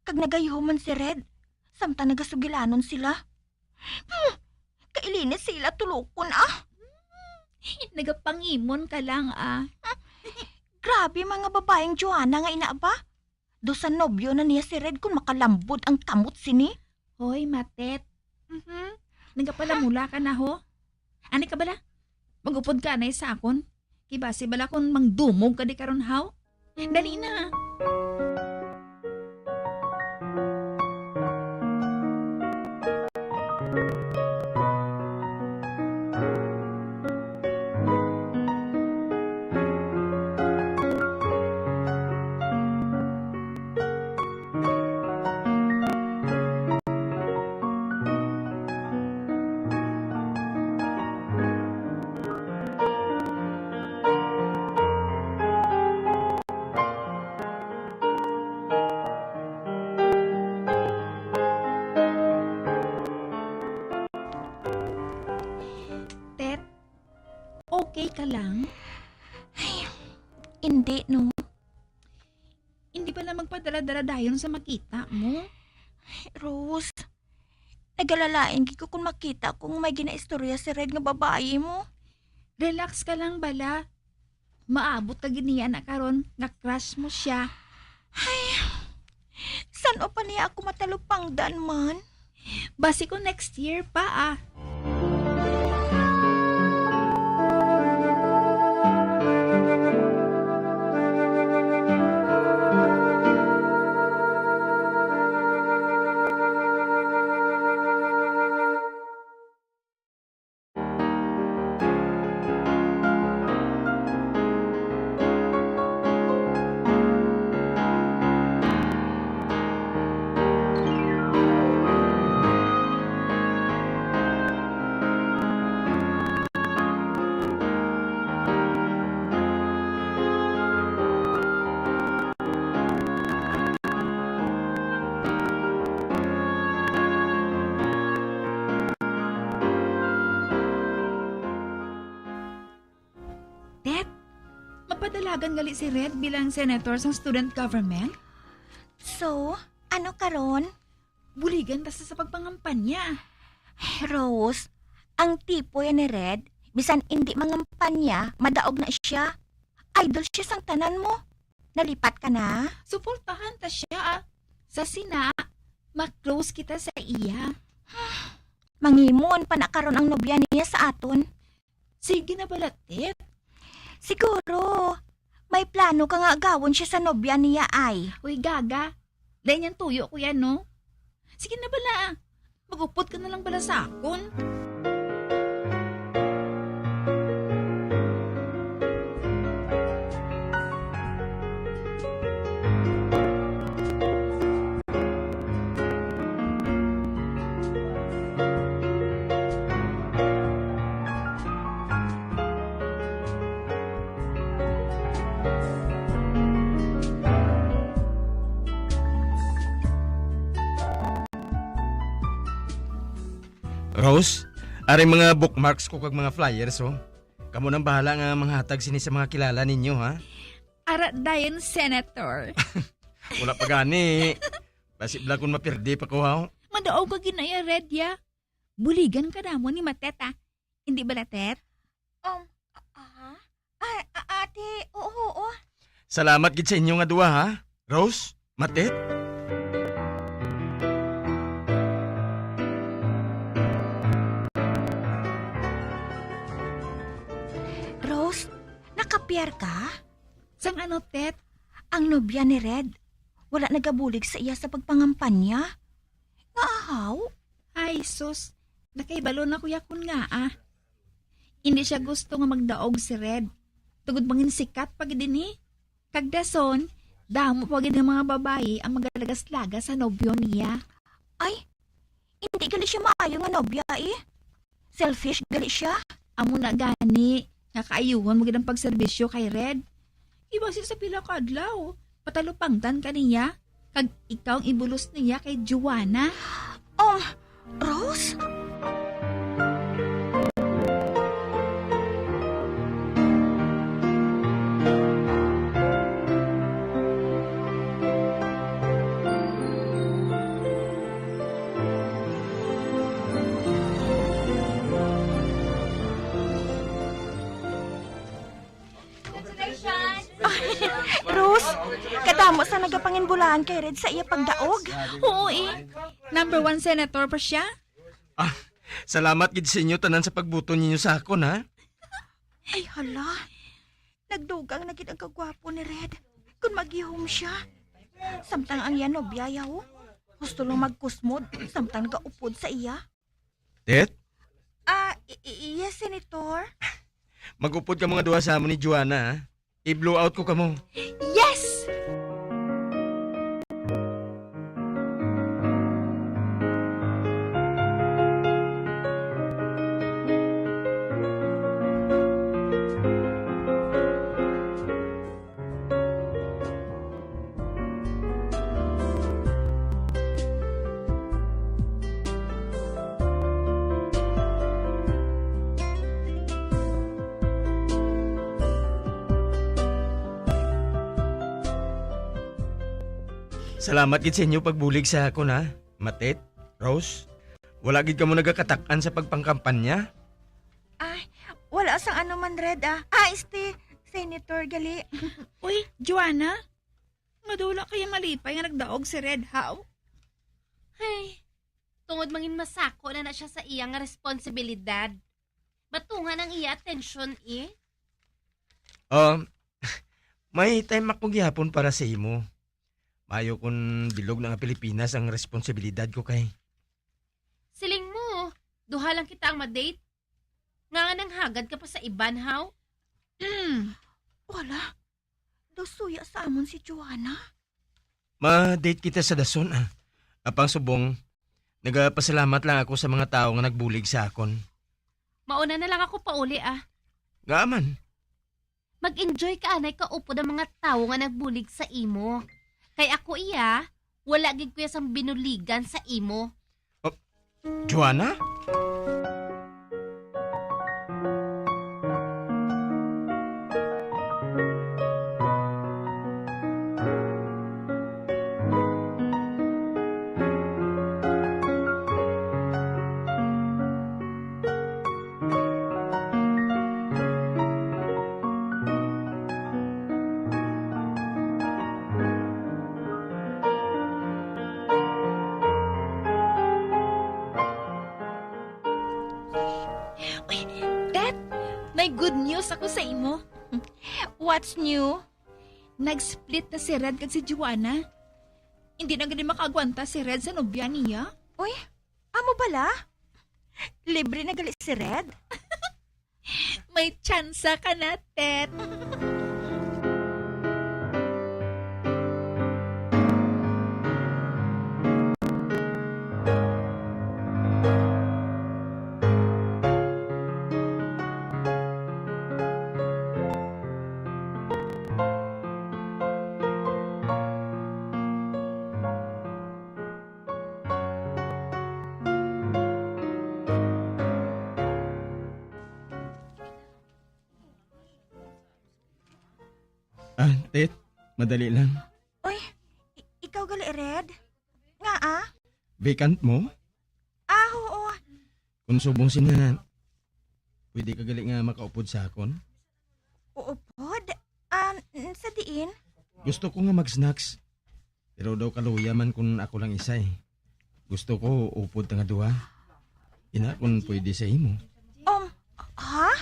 Kag nagayoman si Red, samtang nagasugilanon sila. Kailinis sila tulokon Nagapangimon ka lang Grabe mga babaeng Joanna nga ina ba? Do sa nobyo na niya si Red kung makalambod ang kamot sini. Hoy, Matet. Nagapalamula ka na ho. Ani ka bala? Magupod ka na sa akon. Kibasi bala kung mangdumog ka di karon haw? Dali na. Okay ka lang? Ay, hindi, no. Hindi pala magpadala-dala dayon sa makita mo? Rose, nagalalain ko kung makita kung may ginaistorya si Red nga babae mo. Relax ka lang bala. Maabot ka giniya na karon nga crush mo siya. Ay, saan o pa niya ako matalupangdan man? Basi ko next year pa Mapadalagan gali si Red bilang senator sa student government? So, ano karon? Buligan basta sa pagpangampanya. Rose, ang tipo yan ni Red, bisan hindi mangampanya, madaog na siya. Idol siya sang tanan mo. Nalipat ka na? Suportahan ta siya Sa sina, mag-close kita sa iya. Mangimon pa na karon ang nobya niya sa aton. Sige na balatit. Siguro, may plano ka nga agawon siya sa nobya niya ay. Uy, gaga. Dahil yan tuyo ko yan, no? Sige na bala. Magupot ka na lang bala sa akon. Rose, aring mga bookmarks ko kag mga flyers, oh. Kamu nang bahala nga manghatag sini sa mga kilala ninyo, ha? Arat dayon, Senator. Wala pa gani. Pasibla kung mapirdi pa ko, ha? Madaog ka ginaya, Red, ya. Buligan ka na mo ni Matet, ah. Hindi ba, Latet? Ate, oo. Salamat gid sa inyo nga duwa, ha? Rose, Matet? Rose, nakapiyar ka? Sang ano, Tet? Ang nobya ni Red. Wala nagabulig sa iya sa pagpangampanya. Nga ahaw? Ay, sus. Nakaibalo na kuya kun nga, ah. Hindi siya gusto nga magdaog si Red. Tugod bangin sikat pag din Kagdason, damo pag ng mga babae ang magalagas-lagas sa nobyo niya. Ay, hindi gali siya maayo nga nobya eh. Selfish gali siya. Amo na gani, nga kaayuhan mo ng pagserbisyo kay Red. Ibasin sa pila kadlaw, patalupangtan ka niya, kag ikaw ang ibulos niya kay Joanna. Rose? Rose, kadamo sa nagapanginbulaan kay Red sa iya pagdaog. Oo eh. Number 1 senator pa siya. Salamat gid sa inyo tanan sa pagbuto ninyo sa akon, ha? Ay hala, nagdugang na gid ang kagwapo ni Red. Kung maghihom siya. Samtang ang iya nobya yaw. Gusto lang magkusmod, samtang nagaupod sa iya. Tet, Yes, Senator. magupod ka mga duwa sa amon ni Joanna, ha? I-blow out ko kamo. Yes! Salamat gid sa inyo pagbulig sa akon, ha? Matet, Rose, wala gid kamo nagakatak-an sa pagpangkampanya. Ay, wala sang ano man, Red, ah. Senator gali. Uy, Joanna, madula kaya malipay nga nagdaog si Red, how? Ay, tungod mangin masako na siya sa iyang responsibilidad. Batungan ang iya atensyon, eh. May time ako gihapon para sa imo. Mayo kung bilog ng Pilipinas ang responsibilidad ko kay. Siling mo, duha lang kita ang ma-date. Nga nang hagad ka pa sa iban, how? Wala. Daw suya sa amon si Joanna. Ma-date kita sa dason, ah. Apang subong, nagapasalamat lang ako sa mga tao nga nagbulig sa akon. Mauna na lang ako pauli, ah. Gaaman. Mag-enjoy ka, anay kaupod ang mga tao nga nagbulig sa imo. Kay ako iya, wala gid kuya sang binuligan sa imo. Joanna? May good news ako sa imo. What's new? Nag-split na si Red kag si Joanna. Hindi na gani makagwanta si Red sa nobya niya. Uy, amo bala? Libre na gali si Red? May tsansa ka na, Tet. Tet, madali lang. Uy, ikaw gali, Red? Nga ah? Vacant mo? Oo. Kung subong sina, pwede ka gali nga makaupod sa akon? Uupod? Sa diin? Gusto ko nga mag-snacks. Pero daw kaluya man kung ako lang isa eh. Gusto ko upod nga duha. Ina kung pwede sa imo. Ha?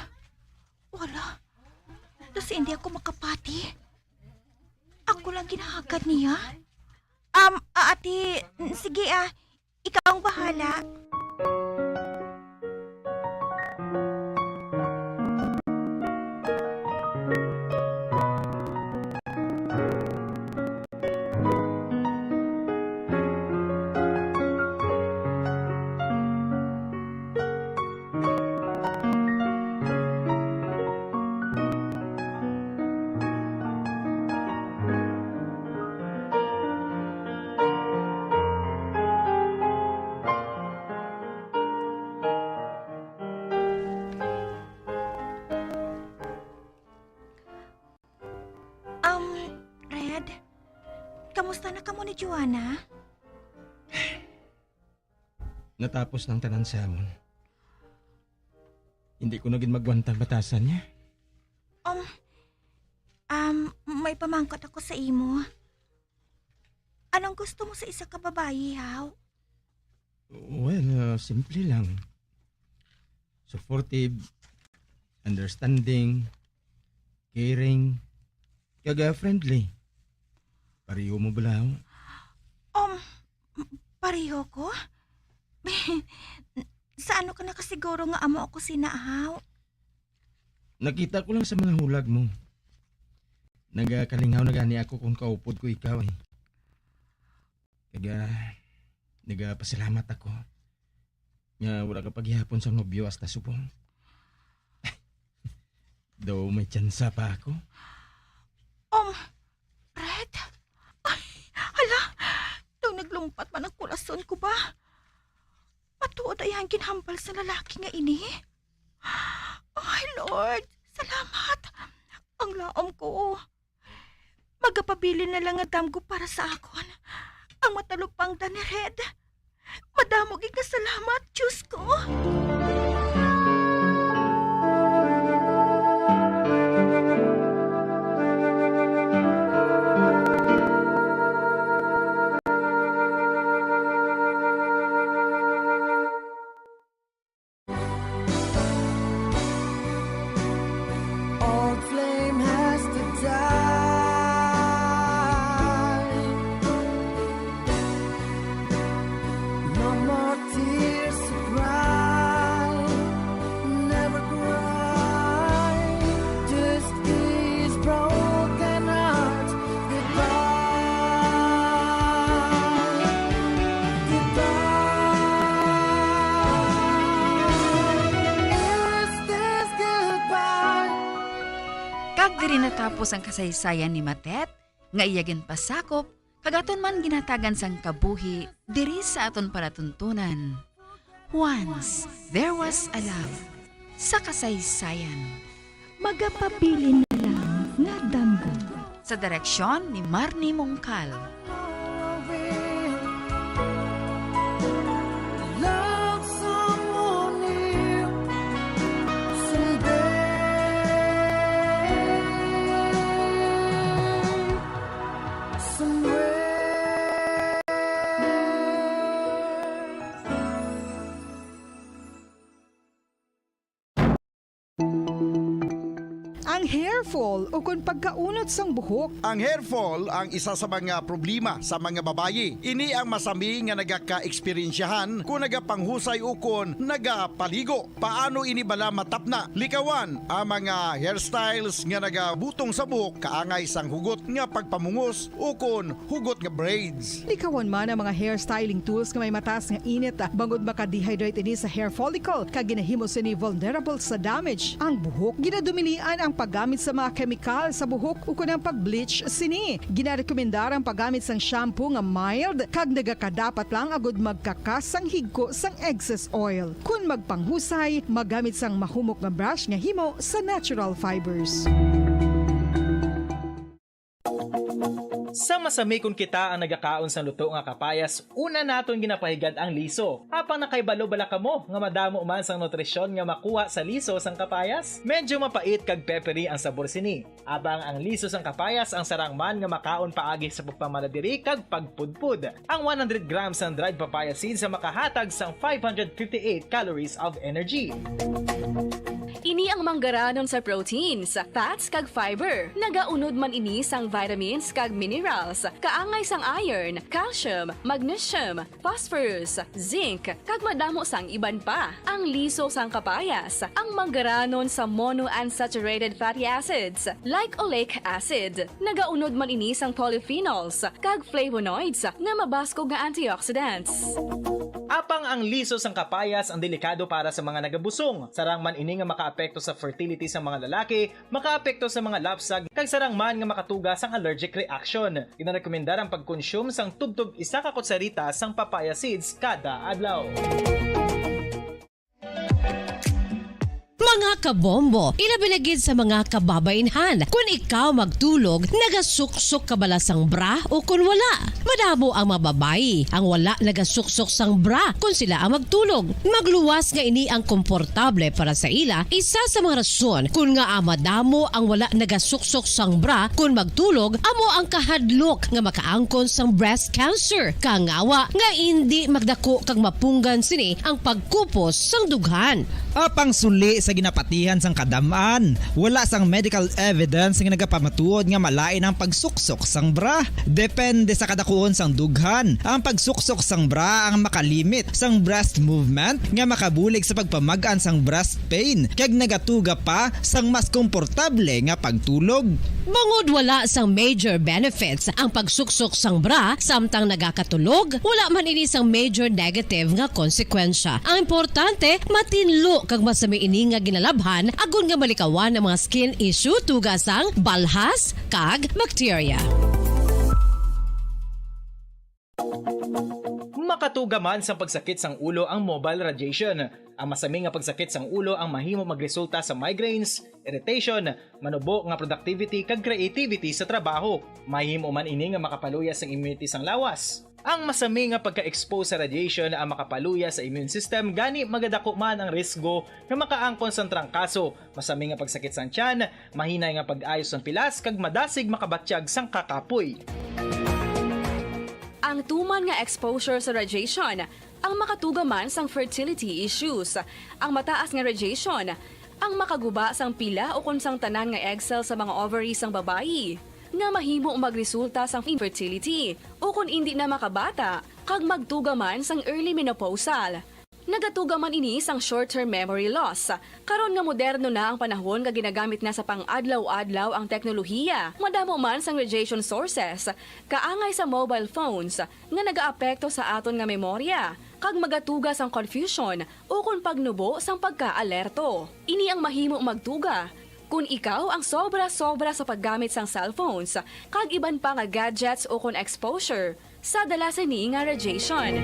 Wala. Kasi hindi ako makapati. Ako lang ginahagad niya. Ate, sige ikaw ang bahala. Red, kamusta na ka mo ni Joanna? Natapos ng tanan sa amon. Hindi ko naging magwantag batasan niya. May pamangkot ako sa imo. Anong gusto mo sa isa ka babae, haw? Well, simple lang. Supportive, understanding, caring, kaga friendly. Pareho mo balaw? Pareho ko? Sa ano ka nakasiguro nga amo ako sinaahaw? Nakita ko lang sa mga hulag mo. Nagakalingaw na gani ako kung kaupod ko ikaw eh. Nagapasalamat ako. Nga wala ka paghihapon sa nobyo hasta subong. Daw may tsansa pa ako. Red? Ay, hala, daw naglumpat man ang kulason ko ba? Matuod ay ang ginhambal sa lalaki nga ini. Ay, Lord, salamat. Ang laom ko. Magapabili na lang ang damgo para sa akon. Ang matalupang ni Red. Madamog ikasalamat, Diyos ko. Old flame has to die. No more tears to cry. Never cry. Just these broken hearts goodbye. Goodbye. Is this goodbye? Kag diri natapos ang kasaysayan ni Matet, nga iyagin pasakop, kagaton man ginatagan sang kabuhi, diri sa aton palatuntunan. Once, there was a love. Sa kasaysayan. Magapabili na lang nga damgo. Sa direksyon ni Marnie Mongkal. Love someone new someday, Ang hair fall o kung pagkaunot sang buhok. Ang hair fall ang isa sa mga problema sa mga babayi. Ini ang masami nga nagaka-eksperyensyahan kung nagapanghusay ukon nagapaligo. Paano ini bala matapna? Likawan ang mga hairstyles nga nagabutong sa buhok kaangay sang hugot nga pagpamungos ukon hugot nga braids. Likawan man ang mga hairstyling tools nga may mataas nga init bangod maka-dehydrate ini sa hair follicle kag ginahimo sini vulnerable sa damage. Ang buhok ginadumilian ang paggamit sa mga kemikal sa buhok ukon ang pag-bleach sini. Ginarekomendar ang paggamit sang shampoo nga mild kag nagakadapat lang agud magkakas sang higko sang excess oil. Kung magpanghusay, magamit sang mahumok nga brush nga himo sa natural fibers. Sa masami kung kita ang nagakaon sa luto nga kapayas, una naton ginapahigad ang liso. Apang nakaibalo bala kamo nga madamo man sang nutrisyon nga makuha sa liso sang kapayas. Medyo mapait kag peppery ang sabor sini. Abang ang liso sang kapayas ang sarang man nga makaon paagi sa pagpamaladiri kag pagpudpud. Ang 100 grams ng dried papaya seeds sa makahatag sang 558 calories of energy. Ini ang manggaranon sa proteins, fats kag fiber. Nagaunod man ini sang vitamins kag minerals, kaangay sang iron, calcium, magnesium, phosphorus, zinc, kag madamo sang iban pa. Ang liso sang kapayas, ang manggaranon sa monounsaturated fatty acids like oleic acid. Nagaunod man ini sang polyphenols kag flavonoids nga mabaskog nga antioxidants. Apang ang liso sang kapayas ang delikado para sa mga nagabusong. Sarang man ini nga makaapekto sa fertility sa mga lalaki, makaapekto sa mga lapsag, kag sarang man nga makatuga sang allergic reaction. Ginarekomendar ang pagkonsume sang tubtub 1 ka kutsarita sang papaya seeds kada adlaw. Mga kabombo, ilabilagid sa mga kababainhan. Kung ikaw magtulog, nagasuksok ka bala sang bra o kung wala. Madamo ang mababayi ang wala nagasuksok sang bra kung sila ang magtulog. Magluwas nga ini ang komportable para sa ila. Isa sa mga rason kung nga madamo ang wala nagasuksok sang bra kung magtulog, amo ang kahadlok nga makaangkon sang breast cancer. Kangawa nga hindi magdako kag mapunggan sini ang pagkupos sang dughan. Apang suli sa ginapatihan sang kadamaan, wala sang medical evidence nga nagapamatuod nga malain ang pagsuksok sang bra. Depende sa kadakuon sang dughan. Ang pagsuksok sang bra ang makalimit sang breast movement nga makabulig sa pagpamagaan sang breast pain kag nagatuga pa sang mas komportable nga pagtulog. Bangod wala sang major benefits ang pagsuksok sang bra samtang nagakatulog, wala man ini sang major negative nga konsekwensya. Ang importante, matinlo kag masami ini nga ginalabhan agon nga malikawan ang mga skin issue tugasang balhas kag bacteria. Makatuga man sa pagsakit sang ulo ang mobile radiation. Ang masami nga pagsakit sang ulo ang mahimo magresulta sa migraines, irritation, manubo nga productivity kag creativity sa trabaho. Mahimo man ini nga makapaluya sang immunity sang lawas. Ang masami nga pagka-expose sa radiation ang makapaluya sa immune system gani magadako man ang risgo nga makaangkon sang trangkaso, masami nga pagsakit sang tiyan, mahinay nga pag-ayos sang pilas kag madasig makabatsyag sang kakapoy. Ang tuman nga exposure sa radiation, ang makatuga man sang fertility issues. Ang mataas nga radiation, ang makaguba sang pila o kung sang tanan nga egg cell sa mga ovaries sang babayi, nga mahimo magresulta sang infertility o kung hindi na makabata, kag magtuga man sang early menopausal. Nagatuga man ini sang short-term memory loss. Karon nga moderno na ang panahon nga ginagamit na sa pang-adlaw-adlaw ang teknolohiya. Madamo man sang radiation sources, kaangay sa mobile phones nga nagaapekto sa aton nga memorya, kag magatuga sang confusion o kung pagnubo sang pagka-alerto. Ini ang mahimo magtuga kung ikaw ang sobra-sobra sa paggamit sang cellphones, kag iban pa nga gadgets o kung exposure sa dalasan ni nga radiation.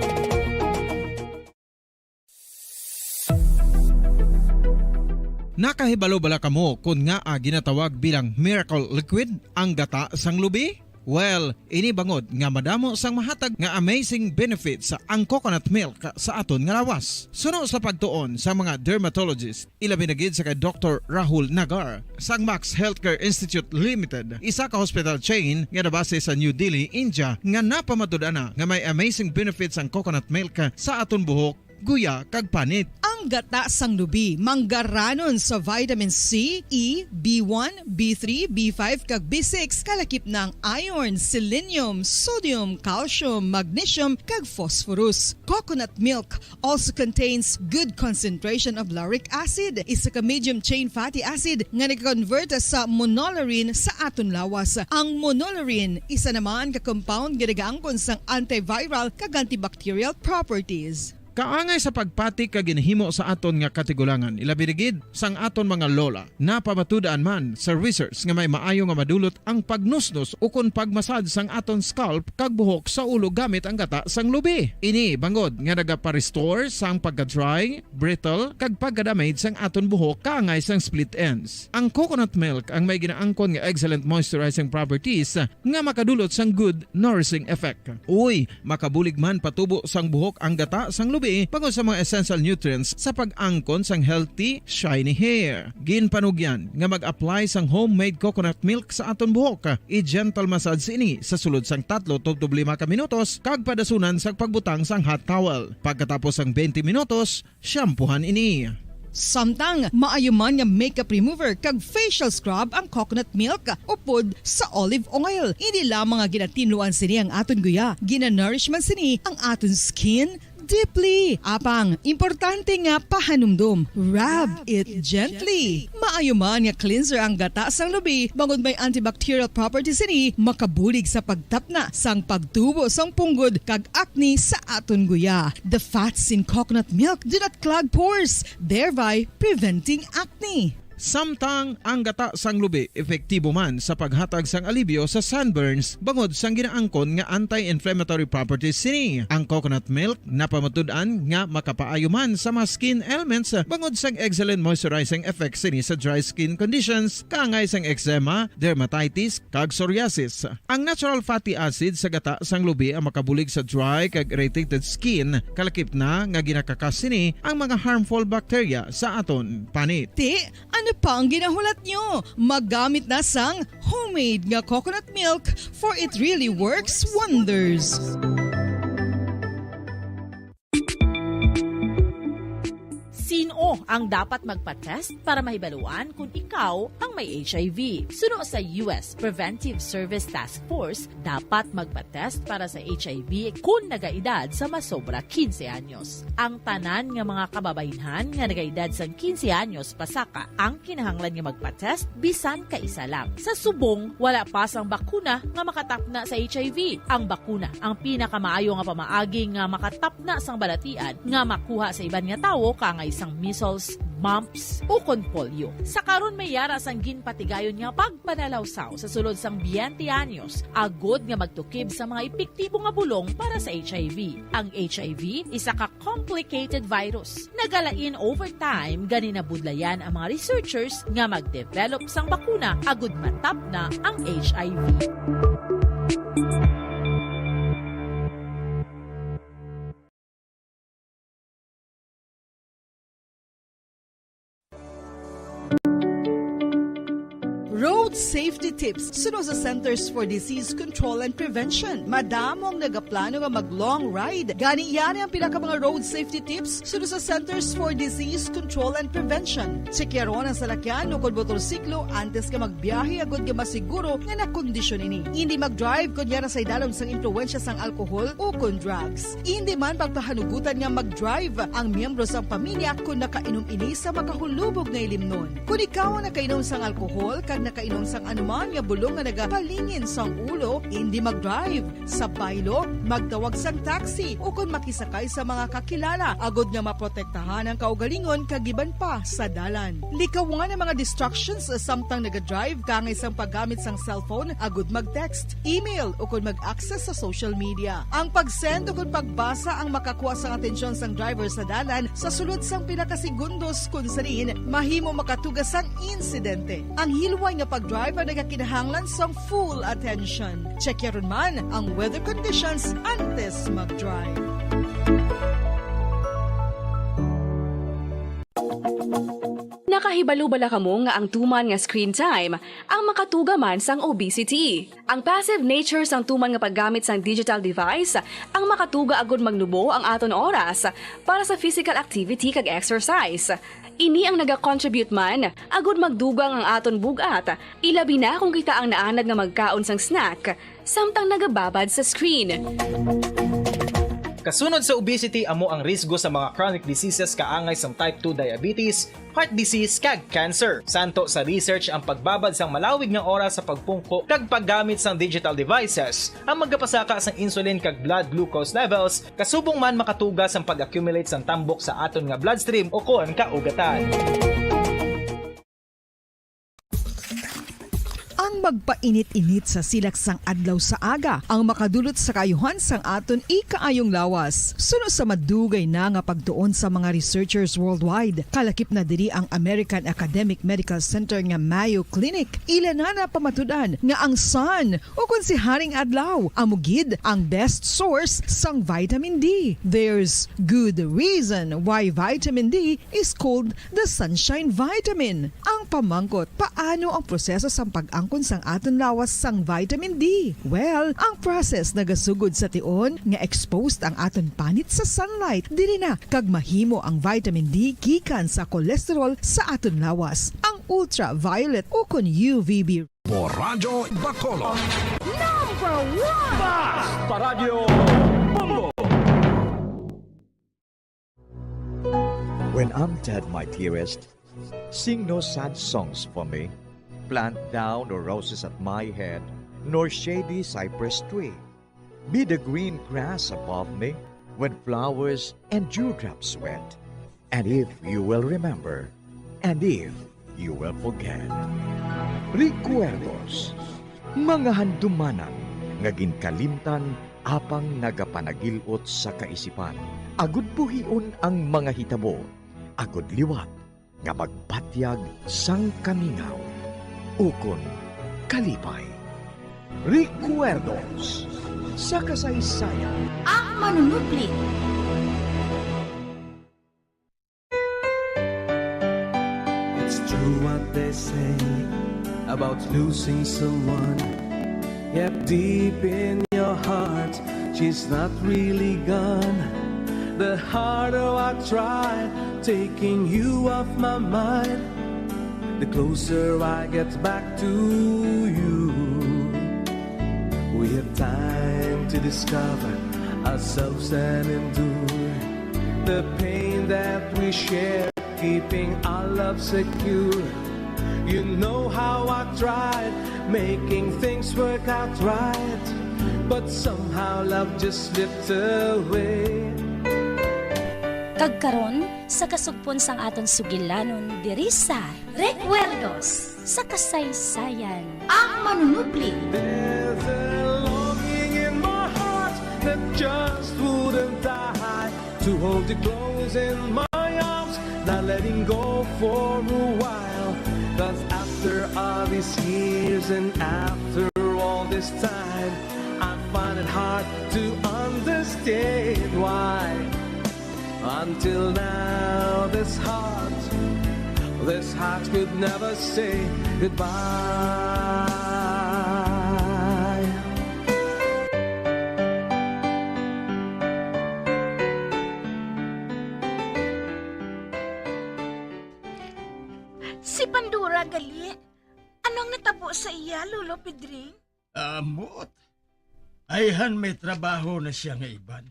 Nakahibalo bala kamo kung nga ginatawag bilang miracle liquid ang gata sang lubi? Well, ini bangod nga madamo sang mahatag nga amazing benefits sa ang coconut milk sa aton nga lawas. Suno sa pagtuon sa mga dermatologist, ilabi na gid sa kay Dr. Rahul Nagar sang Max Healthcare Institute Limited, isa ka hospital chain nga nabase sa New Delhi, India, nga napamatud-ana nga may amazing benefits ang coconut milk sa aton buhok, guya kag panit. Ang gata sang lubi manggaranon sa vitamin C, E, B1, B3, B5 kag B6 kalakip ng iron, selenium, sodium, calcium, magnesium kag phosphorus. Coconut milk also contains good concentration of lauric acid, isa ka medium chain fatty acid nga nag-convert sa monolaurin sa aton lawas. Ang monolaurin isa naman ka compound nga nagaangkon sang antiviral kag antibacterial properties. Kaangay sa pagpati ka ginhimo sa aton nga katigulangan, ilabirigid sang aton mga lola na pamatudaan man sa research nga may maayo nga madulot ang pagnusnos ukon pagmasad sang aton scalp kag buhok sa ulo gamit ang gata sang lubi. Ini bangod nga nagapa-restore sang pagka-dry, brittle kag pagka-damage sang aton buhok kaangay sang split ends. Ang coconut milk ang may ginaangkon nga excellent moisturizing properties nga makadulot sang good nourishing effect. Uy, makabulig man patubo sang buhok ang gata sang lubi bangod sa mga essential nutrients sa pag-angkon sang healthy, shiny hair. Ginpanugyan nga mag-apply sang homemade coconut milk sa aton buhok. I-gentle massage ini sa sulod sang 3 to 5 ka minutos kag padasunan sang pagbutang sang hot towel. Pagkatapos sang 20 minutos, shampoohan ini. Samtang maayo man nga makeup remover kag facial scrub ang coconut milk upod sa olive oil. Hindi lamang nga ginatinluan sini ang aton guya, gina-nourishment sini ang aton skin deeply. Apang, importante nga pahanumdum. Rub it gently. Maayo man nga cleanser ang gata sang lubi, bangod may antibacterial properties ini, makabulig sa pagtapna sang pagtubo sang punggod kag acne sa aton guya. The fats in coconut milk do not clog pores, thereby preventing acne. Samtang ang gata sang lubi epektibo man sa paghatag sang alibyo sa sunburns bangod sang ginaangkon nga anti-inflammatory properties sini. Ang coconut milk napamatud-an nga makapaayo man sa mga skin ailments bangod sang excellent moisturizing effects sini sa dry skin conditions kaangay sang eczema, dermatitis kag psoriasis. Ang natural fatty acid sa gata sang lubi ang makabulig sa dry kag irritated skin, kalakip na nga ginakakas sini ang mga harmful bacteria sa aton panit. Ano pa ang ginahulat nyo? Maggamit na sang homemade nga coconut milk for it really works wonders. Sino ang dapat magpa-test para mahibaluan kung ikaw ang may HIV? Suno sa US Preventive Service Task Force, dapat magpa-test para sa HIV kung nagaedad sa masobra 15 anyos. Ang tanan nga mga kababaynhan nga nagaedad sa 15 anyos pasaka ang kinahanglan nga magpa-test bisan ka isa lang. Sa subong, wala pa sang bakuna nga makatapna sa HIV. Ang bakuna ang pinakamaayo nga pamaagi nga makatapna sang balatian nga makuha sa iban nga tawo kangay sang measles, mumps, o kon polio. Sa karon may yara sang ginpatigayon nga pagpanalawsaw sa sulod sang 20 anyos, agod nga magtukib sa mga epektibo nga bulong para sa HIV. Ang HIV isa ka complicated virus. Nagalain over time gani nabudlayan ang mga researchers nga magdevelop sang bakuna agod matapna ang HIV. Road safety tips suno sa Centers for Disease Control and Prevention. Madamong nagaplano nga mag-long ride. Gani yan ang pinaka mga road safety tips suno sa Centers for Disease Control and Prevention. Tsekyaron ang salakyan o kung motorsiklo antes ka magbiyahe agad ka masiguro nga nakondisyon ini. Hindi mag-drive kung yara sa idalom sang impluensya sang alkohol o kung drugs. Hindi man pagpahanugutan nga mag-drive ang miyembro sang pamilya kung nakainom ini sa makahulubog nga ilimnon. Kung ikaw ang nakainom sang alkohol kag nakainom sang anuman nga bulong nga nagapalingin sang ulo, hindi mag-drive. Sa baylo, magtawag sang taxi o kung makisakay sa mga kakilala, agod nga maprotektahan ang kaugalingon kagiban pa sa dalan. Likawan ang mga distractions samtang nag-drive kangay sang paggamit sang cellphone, agod mag-text, email o kung mag-access sa social media. Ang pag-send o kung pagbasa ang makakuha sang atensyon sang driver sa dalan sa sulod sang pinakasegundos kung sarin mahimo makatugas sang insidente. Ang hilway nga pag-drive ang nagakinahanglan sang full attention. Check yaron man ang weather conditions antes mag-drive. Nakahibalo bala kamo nga ang tuman nga screen time ang makatuga man sang obesity. Ang passive nature sang tuman nga paggamit sang digital device ang makatuga agud magnubo ang aton oras para sa physical activity kag exercise. Ini ang naga-contribute man agud magdugang ang aton bugat. Ilabi na kung kita ang naanad nga magkaon sang snack samtang nagababad sa screen. Kasunod sa obesity amo ang risgo sa mga chronic diseases kaangay sang type 2 diabetes, heart disease kag cancer. Santo sa research ang pagbabad sang malawig nga oras sa pagpungko kag paggamit sang digital devices ang magapasaka sang insulin kag blood glucose levels kasubong man makatugas ang pag-accumulate sang tambok sa aton nga bloodstream o kon kaugatan. Ang magpainit-init sa silaksang adlaw sa aga ang makadulot sa kayuhan sang aton ikaayong lawas. Suno sa madugay na nga pagtuon sa mga researchers worldwide, kalakip na diri ang American Academic Medical Center nga Mayo Clinic. Ila na pamatudan nga ang sun o kung si Haring Adlaw amugid ang best source sang vitamin D. There's good reason why vitamin D is called the sunshine vitamin. Ang pamangkot, paano ang proseso sang pag-angkon sang aton lawas sang vitamin D? Well, ang process nagasugod sa tion nga exposed ang aton panit sa sunlight. Dili na kag mahimo ang vitamin D gikan sa cholesterol sa aton lawas. Ang ultraviolet o kon UVB. Radyo Bacolod. Number 1! Basta Radio Bombo! When I'm dead, my dearest, sing no sad songs for me. Plant down no roses at my head, nor shady cypress tree. Be the green grass above me when flowers and dewdrops wet. And if you will remember, and if you will forget. Recuerdos, mga handumanan, nga ginkalimtan apang nagapanagilot sa kaisipan. Agud buhion ang mga hitabo, agud liwat, nga magpatyag sang kamingaw. Ukon kalipay. Recuerdos sa kasaysayan. Ang manunupli. It's true what they say about losing someone. Yet deep in your heart, she's not really gone. The harder I tried taking you off my mind, the closer I get back to you. We have time to discover ourselves and endure the pain that we share, keeping our love secure. You know how I tried making things work out right, but somehow love just slipped away. Kagkaron sa kasugpon sang aton sugilanon diri sa Recuerdos sa kasaysayan. Ang manunupli. There's a longing in my heart that just wouldn't die, to hold you close in my arms, not letting go for a while. 'Cause after all these years and after all this time, I find it hard to understand why until now this heart could never say goodbye. Si Pandora gali. Anong natabo sa iya, Lolo Pedring? Amot. Ayhan may trabaho na siya nga iban.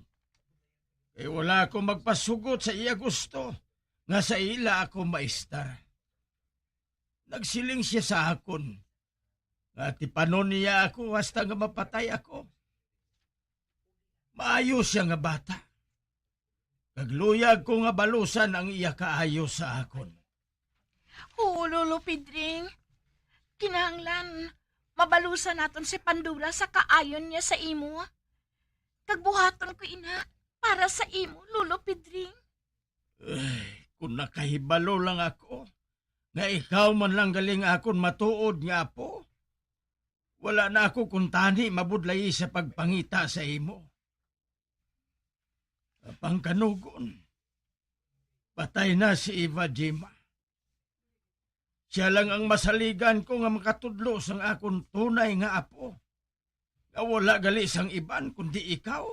Eh wala akong magpasugot sa iya gusto. Nga sa ila ako maistar. Nagsiling siya sa akon. Nga tipanon niya ako hasta nga mapatay ako. Maayo siya nga bata. Kagluyag ko nga balusan ang iya kaayo sa akon. Oo, Lolo Pedring. Kinahanglan, mabalusan naton si Pandora sa kaayon niya sa imo. Kagbuhaton ko ina para sa imo, Lolo Pedring. Kung nakahibalo lang ako, nga ikaw man lang galing akon matuod nga po, wala na ako kung tani mabudlay sa pagpangita sa imo. Apang kanugon, patay na si Eva Jima. Siya lang ang masaligan ko nga makatudlo sang akon tunay nga apo. Nga wala gali sang iban kundi ikaw.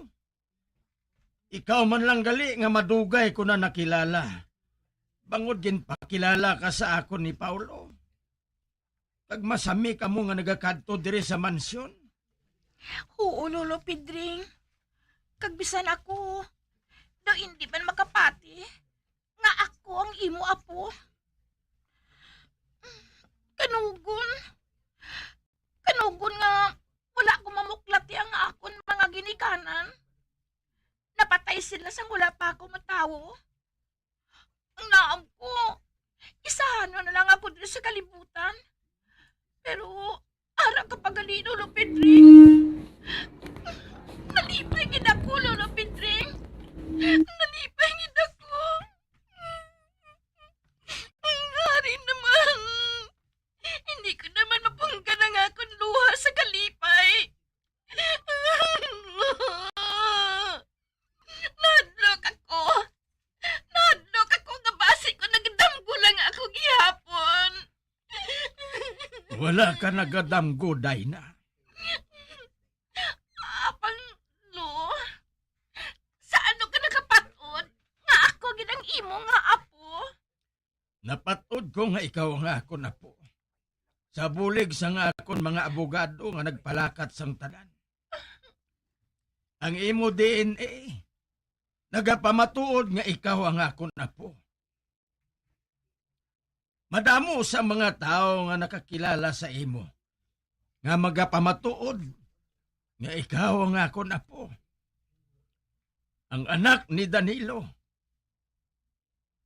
Ikaw man lang gali nga madugay ko na nakilala. Bangod din pakilala ka sa akon ni Paulo. Kag masami ka mo nga nagakadto dire sa mansyon. Oo, Lolo Pedring. Kagbisan ako. Do hindi man makapati. Nga ako ang imo apo. Kanugon. Kanugon nga wala ko mamuklati ang akon mga ginikanan. Napatay sila sa wala pa ako matawo. Ang naam ko, isahan na lang ako dito sa kalibutan. Pero, arang kapagalino, Lolo Pedring. Nalipay gid ako, Lolo Pedring. Nalipay gid ako. Hari naman. Hindi ko naman mapungka ng akong luha sa kalipay. Nadlok ako. Nadlok ako nga basi ko nagdamgo lang ako gihapon. Wala ka nagadamgo, Dayna. Apang, no? Sa ano ka nakapatod? Nga ako ginang imo nga apo? Napatod ko nga ikaw nga ako na po. Sa bulig sa nga akon mga abogado nga nagpalakat sang tanan. Ang imo DNA, nagapamatuod nga ikaw ang akon na po. Madamo sa mga tao nga nakakilala sa imo, nga magapamatuod nga ikaw ang akon na po. Ang anak ni Danilo,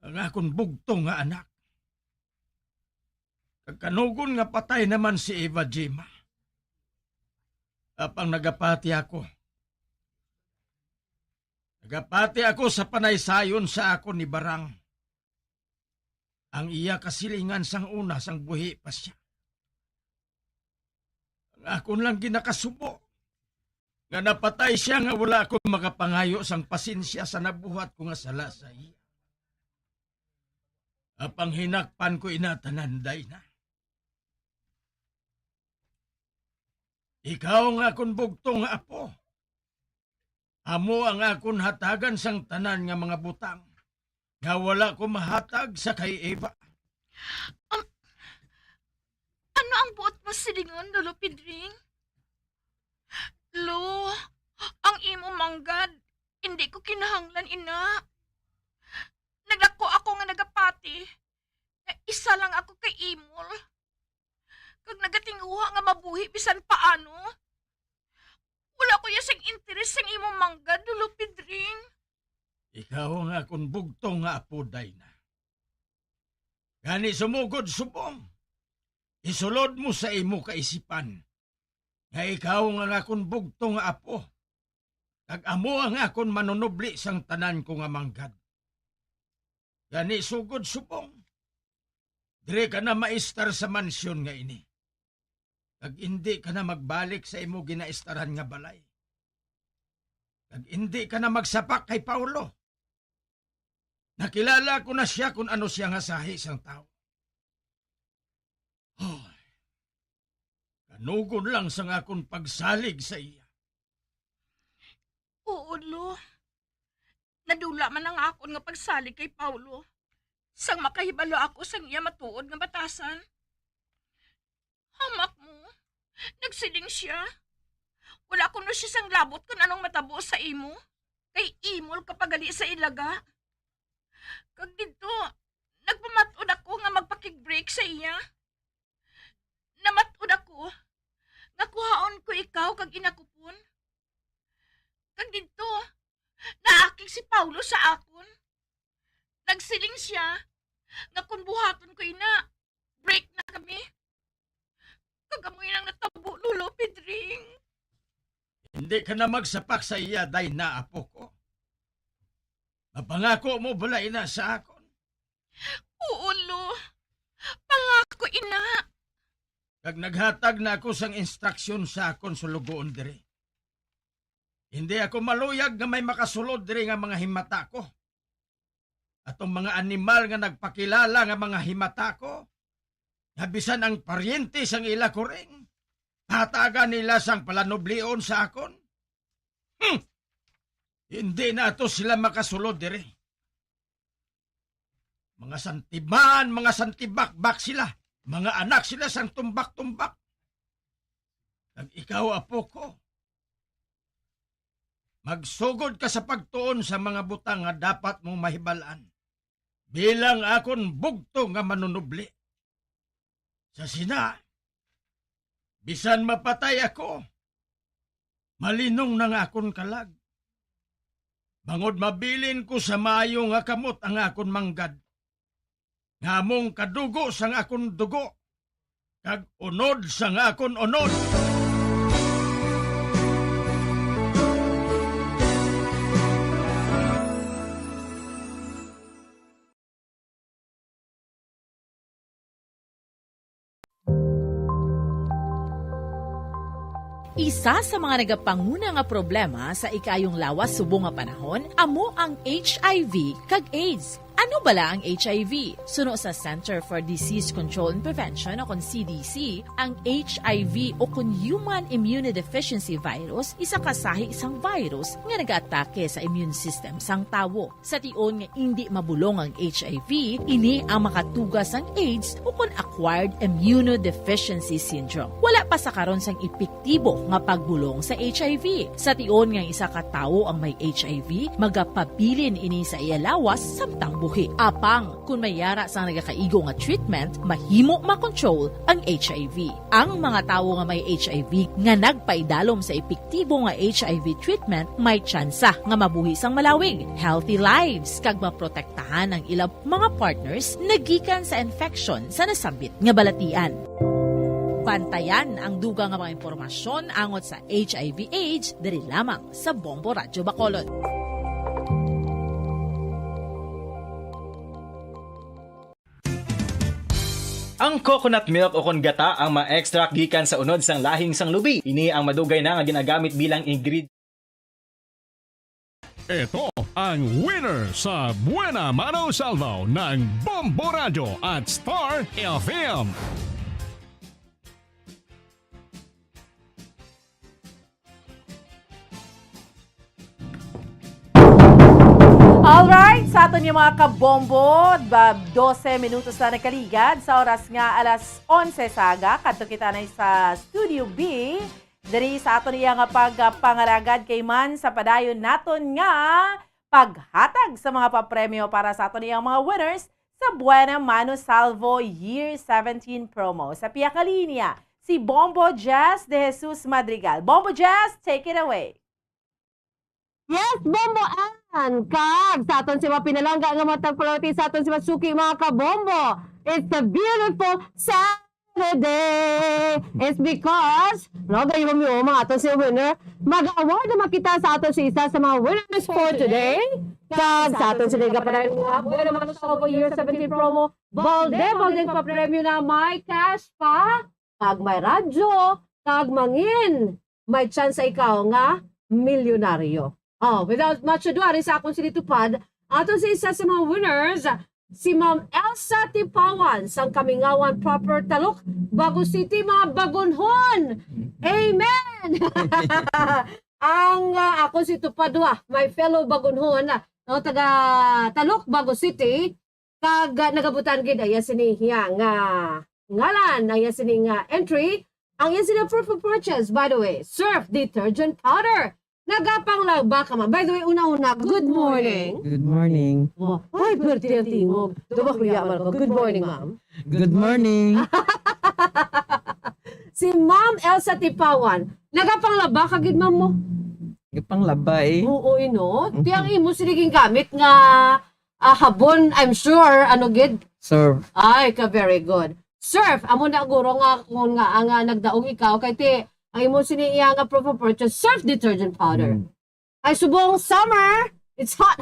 ang akon bugtong nga anak. Kagkanugon nga patay naman si Eva Jima. Apang nagapati ako. Nagapati ako sa panaysayon sa ako ni Barang. Ang iya kasilingan sang una sang buhi pa siya. Ang akon lang ginakasubo. Nga napatay siya nga wala akong makapangayo sang pasensya sa nabuhat ko nga sala sa iya. Apang hinakpan ko inatananday na. Ikaw ang akon bugtong nga apo. Amo ang akon hatagan sang tanan nga mga butang. Nga wala ko mahatag sa kay Eva. Ano ang buot mo silingon, Lolo Pedring? Lo, ang imo manggad, hindi ko kinahanglan ina. Naglako ako nga nagapati. Isa lang ako kay Imol. Kag nagatinguha nga mabuhi bisan paano. Wala ko yasang interes sang imo manggad, Lolo Pedring. Ikaw ang akong bugtong nga apo, Dayna. Gani sumugod subong. Isulod mo sa imo kaisipan. Nga ikaw ang akong bugtong nga apo. Kag amo ang akong manunubli sang tanan ko nga manggad. Gani sugod subong. Dire ka na maistar sa mansyon nga ini. Kag hindi ka na magbalik sa imo ginaistaran nga balay. Kag hindi ka na magsapak kay Paulo. Nakilala ko na siya kung ano siya nga sahi sang tao. Oh, kanugon lang sang akong pagsalig sa iya. Oo, Lo. Nadula man ang akon nga pagsalig kay Paulo. Sang makahibalo ako sang iya matuod nga batasan. Hamak mo. Nagsiling siya. Wala ko na siya sang labot kung anong matabo sa imo. Kay imol kapagali sa ilaga. Kag dito, nagpamatod ako nga magpakig-break sa iya. Namatod ako. Nga kuhaon ko ikaw kag inakupon. Kag dito, naakig si Paulo sa akon. Nagsiling siya. Nga kung buhaton ko ina, break na kami. Kagamoy nang natabo, Lolo Pedring. Hindi ka na magsapak sa iya, Dayna, apo ko. Mapangako mo balay na sa akon. Oo, Lo. Pangako, ina. Kag naghatag na ako sang instruksyon sa akon sulugoon dire. Hindi ako maluyag nga may makasulod dire nga mga himata ko. Atong mga animal nga nagpakilala nga mga himata ko, nabisan ang paryente sang ila kuring, hataga nila sang palanoblion sa akon. Hindi na to sila makasulod dire. Mga santiban, mga santibakbak sila. Mga anak sila sang tumbak-tumbak. Kag ikaw, apo ko, Magsugod ka sa pagtuon sa mga butang nga dapat mong mahibalaan. Bilang akon bugto nga manunubli. Sa sina, bisan mapatay ako, malinong na nga akon kalag. Bangod mabilin ko sa maayo nga kamot ang akon manggad. Ngamong kadugo sang akon dugo, kag unod sang akon unod. Isa sa mga nagapanguna nga problema sa ikayong lawas subong nga panahon amo ang HIV kag AIDS. Ano bala ang HIV? Suno sa Center for Disease Control and Prevention o kon CDC, ang HIV o kon Human Immunodeficiency Virus isa kasahi isang virus nga nag-atake sa immune system sang tawo. Sa tion nga hindi mabulong ang HIV, ini ang makatugas ang AIDS o kon Acquired Immunodeficiency Syndrome. Wala pa sa karon sang epektibo nga pagbulong sa HIV. Sa tion nga isa ka tawo ang may HIV, magapabilin ini sa iyalawas samtang buhi. Apang, kung mayara sa nagakaigo nga treatment, mahimo makontrol ang HIV. Ang mga tawo nga may HIV nga nagpaidalom sa epektibo nga HIV treatment, may tsansa nga mabuhi sang malawig, healthy lives, kag maprotektahan ang ilang mga partners nagikan sa infection sa nasambit nga balatian. Bantayan ang dugang nga mga impormasyon angot sa HIV/AIDS diri lamang sa Bombo Radyo Bacolod. Ang coconut milk o kon gata ang ma-extract gikan sa unod sang lahing sang lubi. Ini ang madugay na nga ginagamit bilang ingredient. Ito ang winner sa Buena Mano Salvo ng Bombo Radio at Star FM. Alright, sa aton yung mga kabombo, 12 minutos na nakaligad sa oras nga alas 11 saga. Kadto kita na sa Studio B. Dari sa aton iya nga pagpangaragad kay man sa padayon naton nga paghatag sa mga papremyo para sa aton iyang mga winners sa Buena Mano Salvo Year 17 promo. Sa piyaka linya, si Bombo Jazz de Jesus Madrigal. Bombo Jazz, take it away. Yes, Bombo An! Kag, sa aton si mapinalangga nga matagpalati sa aton si masuki mga kabombo. It's a beautiful Saturday. It's because, no, gayo mo mga aton si winner, mag-award naman kita sa aton si isa sa mga winners for today. Kag, sa aton si Liga Panayin nga, buwan naman sa Salvo Year 17 promo, balde pa premyo na may cash pa, kag may radyo, kag mangin. May chance ikaw nga, milyonaryo. Oh, without much ado, ari sa akong sinitupad, ato sa isa sa mga winners, si Ma'am Elsa Tipawan, sang Kamingawan Proper Talok, Bago City, mga Bagunhon. Amen! Ang ako si Tupadwa, my fellow Bagunhon, no, taga Talok, Bago City, kag nagabutan gid aya siniya nga ngalan, aya sini nga entry, ang iya sini proof of purchase, by the way, Surf Detergent Powder. Nagapang lagba ka man. By the way, una-una, good morning. Good morning. Oh, ay, pwerte ang tingog. Diba kuya man ko? Good morning, ma'am. Good morning. Si Ma'am Elsa Tipawan, nagapang laba ka gid ma'am mo? Gapang labay. Oo, ino. Tiyang imo siliging gamit nga habon, I'm sure, ano gid? Surf. Ay, ka very good. Surf, amo na guro nga kung nga ang nagdaong ikaw kay ti ang imo siniya nga proof of purchase, Surf Detergent Powder. Ay subong summer, it's hot.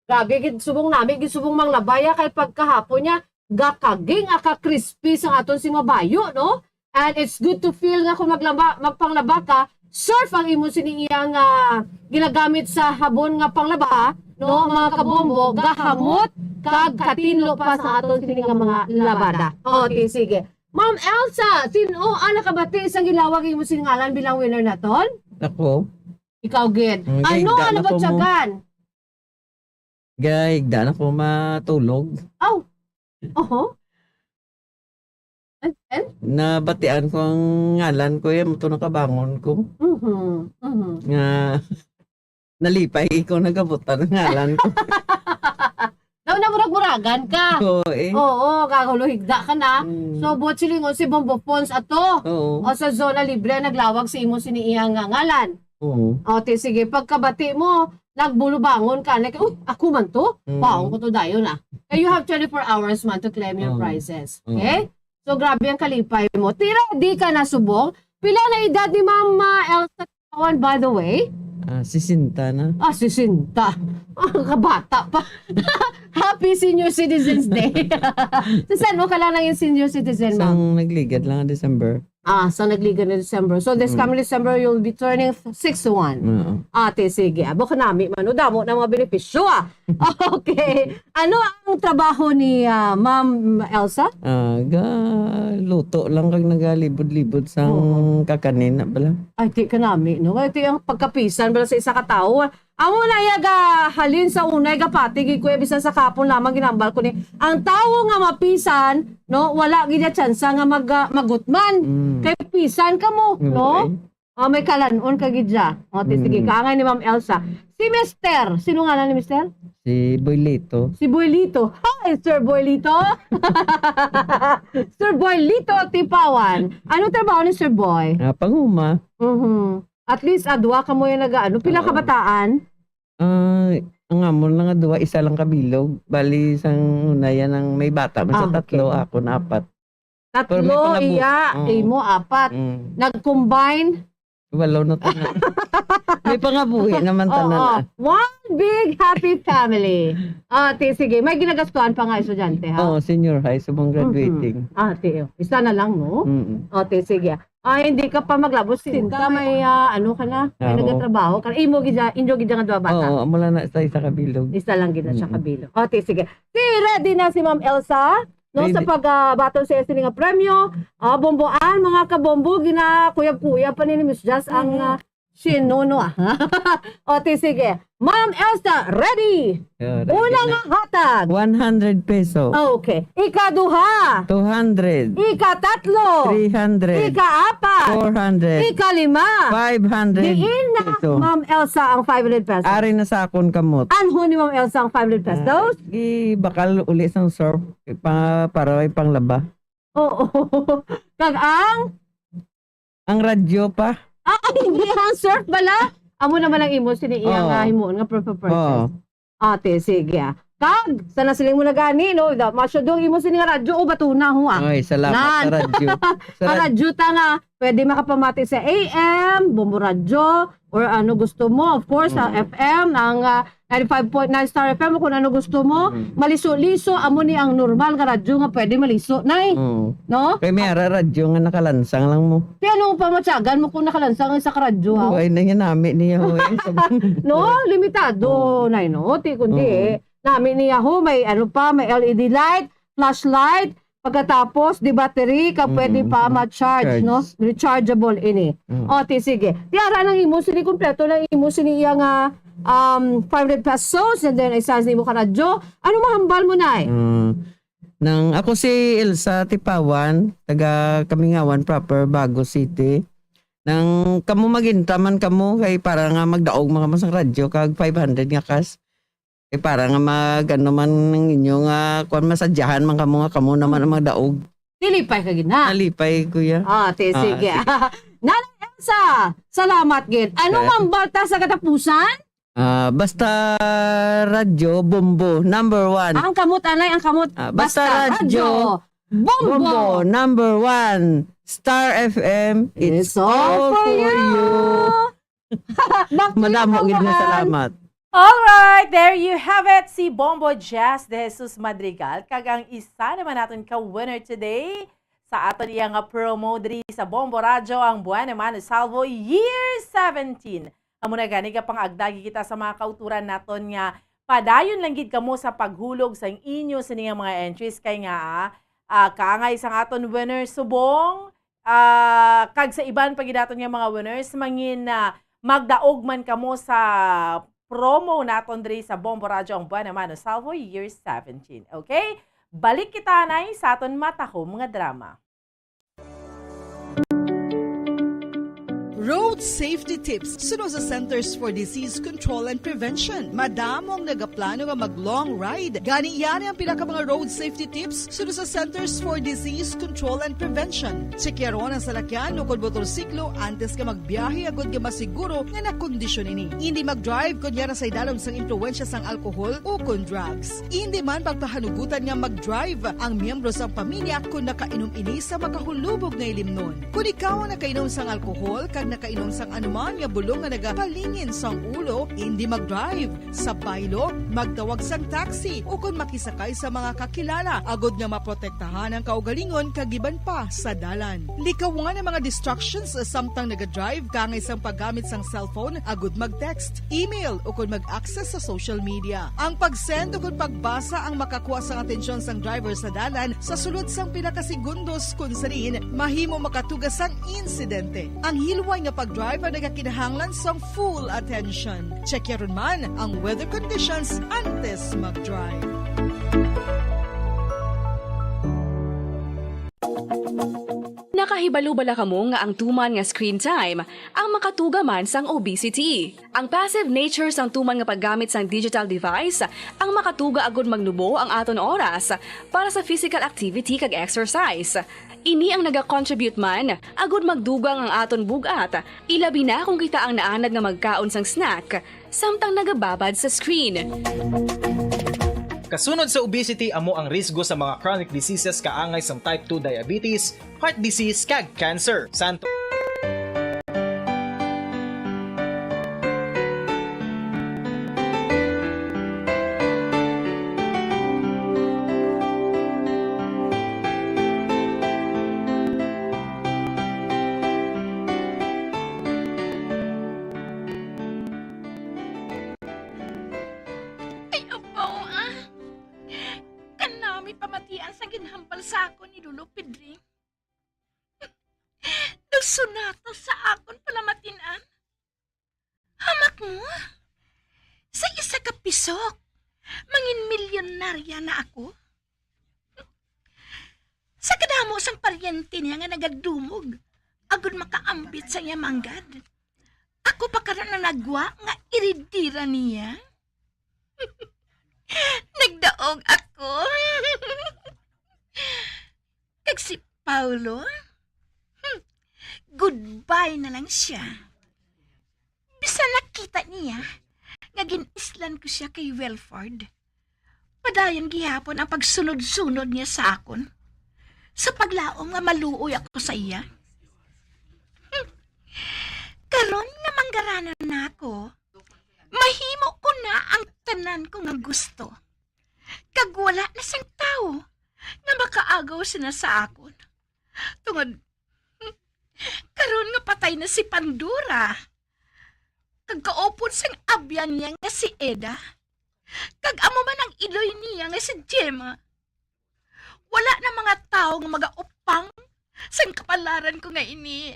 Grabe gid subong namin, gid subong mang labaya kay pagkahapon niya gakaging aka-crispy sa aton si mabayo, no? And it's good to feel nga kung magpanglaba ka, Surf ang imo siniya nga ginagamit sa habon nga panglaba, no, mga kabombo, gahamot kag katinlo pa sa aton sini nga mga labada. Okay, sige. Ma'am Elsa, sino ang nakabati isang gilawag mo singalan bilang winner naton? Ako. Ikaw, Gid. Ano ba tsagan? Gay, higda na ko matulog. Oh. Oho. Nabatian ko ang ngalan ko yan, ito nakabangon ko. Nga, nalipay ko nagabutan ang ngalan ko. Namurag-muragan ka. Oo, Oo, kaguluhigda ka na. So, buot silingon si Bombo Pons ato. Oo. O sa zona libre, naglawag si imo siniyang nga ngalan. Oo. O, sige, pagkabati mo, nagbulubangon ka, uy, ako man to? Paong ko to dayo na. You have 24 hours man to claim your prizes. Okay? So, grabe ang kalipay mo. Tira, di ka nasubong. Pila na edad ni Mama Elsa Tawan, by the way? 60 na. 60. Kabata pa. Happy Senior Citizens Day. So, saan mo ka lang yung senior citizen, ma'am? Isang nagligad lang December. So nagliga na December. So this coming December, you'll be turning 61. Ate, sige. Abo ka namin, man. Damo na mga benepisyo, Okay. Ano ang trabaho ni Ma'am Elsa? Luto lang kag nagalibod-libod sa kakanin na bala. Ay, di ka namin, no? Ito yung pagkapisan bala sa isa ka tao. Amo na yaga halin sa unay ga patig ko bisan sa kapon lamang ginambal ko ni. Ang tawo nga mapisan, no, wala gid tsansa nga magutman. Kay pisan ka mo, no? May kalanon ka gid ja. Sige, kaangay ni Ma'am Elsa. Si Mister, sino nga ni Mister? Si Boylito. Si Boylito. Hi, Sir Boylito. Sir Boylito Tipawan. Ano trabaho ni Sir Boy? Panguma. At least, adwa ka mo yung pila kabataan? Ang amon lang adwa, isa lang kabilog. Bali, isang unayan ng may bata. Sa tatlo, ako na 4. Tatlo, iya, mo 4. Nag-combine? 8 na tanan. May pangabuhi naman tanan. One big happy family. Sige, may ginagastuhan pa nga estudyante, ha? Senior high, subong graduating. Isa na lang, no? Sige. Hindi ka pa maglabos. Sinta, may ka na? May nagatrabaho ka. Imo gidya nga dua bata. Mula na sa isa kabilog. Isa lang gid siya kabilog. Sige. Ready na si Ma'am Elsa? No, sa pagbatol sa nga premyo. Bomboan, mga kabombo, ginakuyab-kuyab pa ni Miss Jazz ang sinuno, sige. Ma'am Elsa, ready? Unang hatag. 100 peso. Okay. Ika-2. 200. Ika-3. 300. Ika-4. 400. Ika-5. 500 Diin na, peso. Ma'am Elsa, ang 500 pesos. Ari na sa akon kamot. Anho ni Ma'am Elsa ang 500 pesos? Bakal uli sang surf para may panglaba. Oo. Kag ang radyo pa. Hindi ang surf bala. Amo naman ang imo siniiyang himuon nga proof of purchase. Ate, sige. Kag, sana siling mo na gani, no? Masyadong imo sini nga radyo o batuna ho, Ay, salamat sa radyo. Ang radyo ta nga, pwede makapamati sa AM, Bombo Radyo, or ano gusto mo. Of course, sa FM, ang 95.9 Star FM, kung ano gusto mo. Maliso-liso, amo ni ang normal nga radyo nga pwede maliso. Nay, no? Kaya may radyo nga nakalansang lang mo. Kaya ano pa matyagan mo kung nakalansang sa radyo, ha? Ay, na yan namin niya. No, limitado, nay, no? Kundi, namin niya ho, may may LED light, flashlight, pagkatapos di battery ka pwede pa ma-charge, no? Rechargeable ini. Sige. Tiara ng imo sini kompleto ng imo sini yang 500 pesos and then isa ni mo ka radyo. Ano mahambal mo nay? Nang ako si Elsa Tipawan, taga Kamingawan proper, Bago City. Nang kamo magintaman kamo kay para nga magdaog mga masang radyo kag 500 nga kas. Para nga man ng inyo nga kuan masadyahan man kamo nga kamo naman ang magdaog. Nalipay ka gina. Nalipay kuya. Sige. Nanay Elsa, salamat gid. Ano mambalta sa katapusan? Basta radyo Bombo number 1. Ang kamot anay, ang kamot. Basta radyo Bombo number 1. Star FM. It's all for you. Madamo gid na salamat. Alright, there you have it. Si Bombo Jazz de Jesus Madrigal. Kagang isa naman natin ka-winner today sa aton iyang promo diri sa Bombo Radio ang buwan naman Salvo Year 17. Amo na gani ka pang agdagi kita sa mga kauturan naton nga padayon lang gid kamo sa paghulog sa inyo sa mga entries kay nga kaangay sang aton winner subong kag sa iban pagid aton nga mga winners mangin magdaog man kamo sa promo naton diri sa Bombo Radio ang buwan naman Salvo Year 17. Okay? Balik kita na sa aton matahom mga drama. Road safety tips suno sa Centers for Disease Control and Prevention. Madamong nagaplano nga mag-long ride. Gani yan ang pinaka mga road safety tips suno sa Centers for Disease Control and Prevention. Tsekyaron ang salakyan o kung motorsiklo antes ka magbiyahe agad ka masiguro nga nakondisyon ini. Hindi mag-drive kunyara sa idalom sang impluensya sang alkohol o kung drugs. Hindi man pagpahanugutan nga mag-drive ang miyembro sa pamilya kung nakainom ini sa makahulubog nga ilimnon. Kung ikaw ang nakainom sang alkohol kag nakainom sang anuman nga bulong nga nagapalingin sang ulo, hindi mag-drive. Sa baylo, magtawag sang taxi o kung makisakay sa mga kakilala agod nga maprotektahan ang kaugalingon kagiban pa sa dalan. Likawan ang mga distractions samtang naga-drive kangay sang paggamit sang cellphone agod mag-text, email o kung mag-access sa social media. Ang pag-send o kung pagbasa ang makakuha sang atensyon sang driver sa dalan sa sulod sang pinakasegundos kung sarin mahimo makatugas sang insidente. Ang hilway nga pag-drive ang nagakinahanglan sang full attention. Check yaron man ang weather conditions antes mag-drive. Nakahibalo bala kamo nga ang tuman nga screen time ang makatuga man sang obesity. Ang passive nature sang tuman nga paggamit sang digital device ang makatuga agud magnubo ang aton oras para sa physical activity kag exercise. Ini ang naga-contribute man agud magdugang ang aton bugat. Ilabi na kung kita ang naanad nga magkaon sang snack samtang nagababad sa screen. Kasunod sa obesity amo ang risgo sa mga chronic diseases kaangay sang type 2 diabetes, heart disease kag cancer. Santo Sunata sa akon palamatinan. Hamak mo? Sa isa ka pisok, mangin milyonarya na ako. Sa kadamo sang paryente niya nga nagadumog, agud makaambit sa iya manggad. Ako pa karon na nagwa nga iridira niya. Nagdaog ako. Kag si Paulo, goodbye na lang siya. Bisa nakita niya, nga ginislan ko siya kay Welford. Padayon gihapon ang pagsunod-sunod niya sa akon. Sa paglaom nga maluoy ako sa iya. Karon nga manggaranon na ako, mahimo ko na ang tanan ko nga gusto. Kag wala na siyang tao nga makaagaw sina sa akon. Tungod karon nga patay na si Pandora. Kag kaupod sang abyan niya nga si Eda. Kag amo man ang iloy niya nga si Gemma. Wala na mga tao nga magaupang sang kapalaran ko nga ini.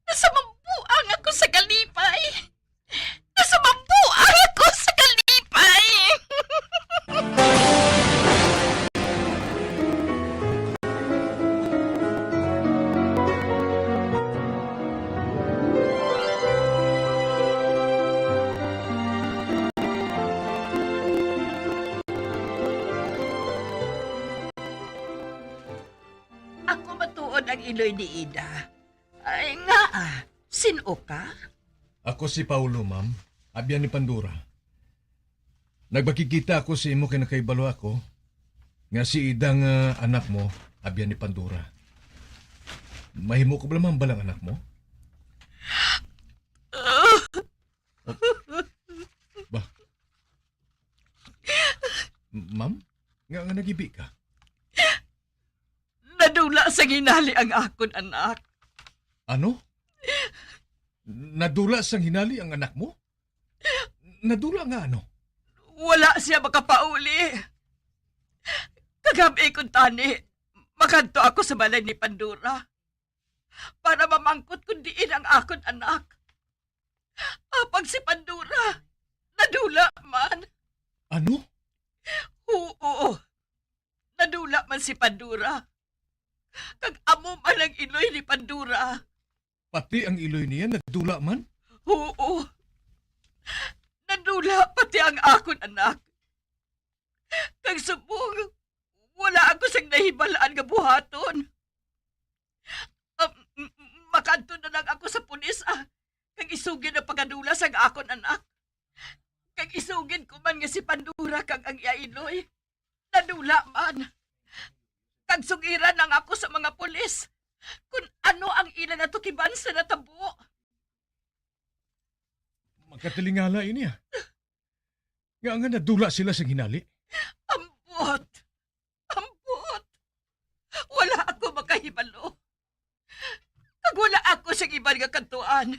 Nasa mabuang ako sa kalipay. Nasa mabuang ako sa kalipay. Ang iloy ni Ida. Ay nga sino ka? Ako si Paulo, ma'am. Abyan ni Pandora. Nagbakikita ako sa imo kay nakaibalo ako nga si Ida nga anak mo, abyan ni Pandora. Mahimo ko ba naman balang anak mo? Ba? Ma'am? Nga nagibi ka? Nadula sa ginali ang akon anak. Ano? Nadula sa hinali ang anak mo? Nadula nga ano? Wala siya makapauli. Kagabi kong tani, makanto ako sa balay ni Pandora para mamangkot kung diin ang akon anak. Apag si Pandora, nadula man. Ano? Oo, nadula man si Pandora. Kag amo man ang iloy ni Pandura. Pati ang iloy niya nadula man? Oo. Nadula pati ang akon anak. Kag subong, wala ako sang nahibalaan nga buhaton. Makanto na lang ako sa pulis kag isugin ang pagadula sang akon anak. Kag isugin ko man nga si Pandura kag ang iailoy. Nadula man. Kag sugiran ang ako sa mga pulis kung ano ang ila na tukiban sa natabo. Magkatilingala ini Nga nga nadula sila sa hinali. Ambot! Ambot! Wala ako makahibalo. Kag wala ako sa iban nga kantuan.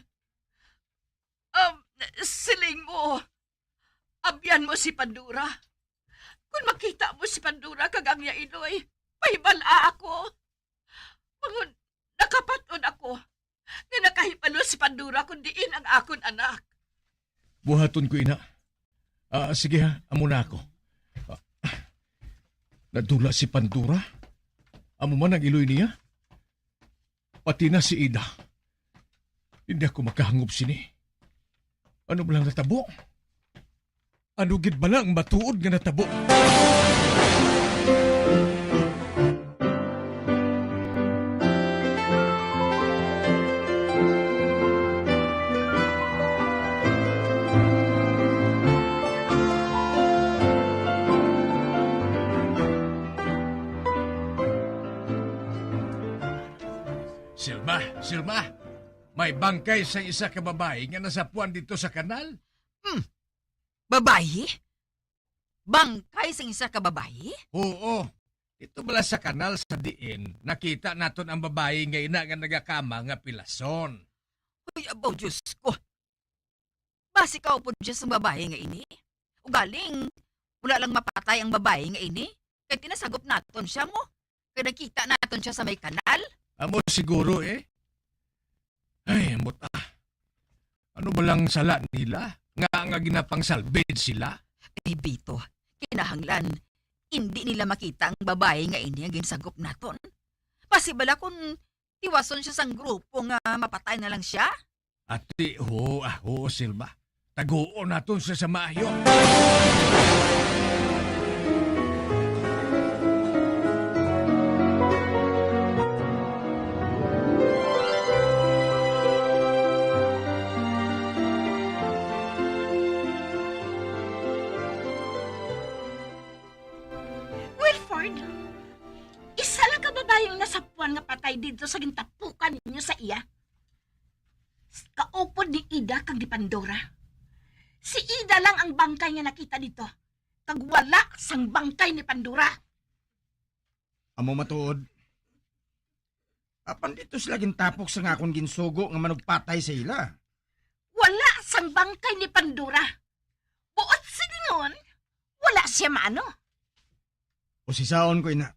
Siling mo. Abyan mo si Pandura. Kung makita mo si Pandura kag ang iailoy, pahibala ako. Mga nakapaton ako nga nakahibalo si Pandura kung diin ang akon anak. Buhaton ko ina. Sige amo na ako. Nadula si Pandura? Amo man ang iloy niya? Pati na si Ida. Hindi ako makahangop sini. Ano ba lang natabo? Ano gid ba lang matuod nga natabo? Silma, may bangkay sa isa ka babae nga nasapuan dito sa kanal? Babae? Bangkay sa isa ka babae? Oo. Ito bala sa kanal sa diin, nakita naton ang babae nga ina nga nagakama nga pilason. Uy, abaw, Diyos ko. Basi ka po dyan sa babae nga ini? Ugaling, wala lang mapatay ang babae nga ini? Kaya tinasagop naton siya mo? Kaya nakita naton siya sa may kanal? Amo siguro Ay, muta. Ano ba lang sala nila? Nga ginapang salvage sila? Bito, kinahanglan. Hindi nila makita ang babae nga ini ang ginsagop naton. Pasibala kung tiwason siya sang grupo nga mapatay na lang siya? Ati, oo, Silva. Taguon naton siya sa maayo. Isa lang ka babayong nasapuan nga patay dito sa gintapukan ninyo sa iya. Kaupod ni Ida kag di Pandora. Si Ida lang ang bangkay nga nakita dito. Kag wala sang bangkay ni Pandora. Amo matuod. Apan dito sila gintapok sa nga akong ginsugo nga manugpatay sa ila. Wala sang bangkay ni Pandora. Buot siningon, wala siya maano. O sisaon ko ina.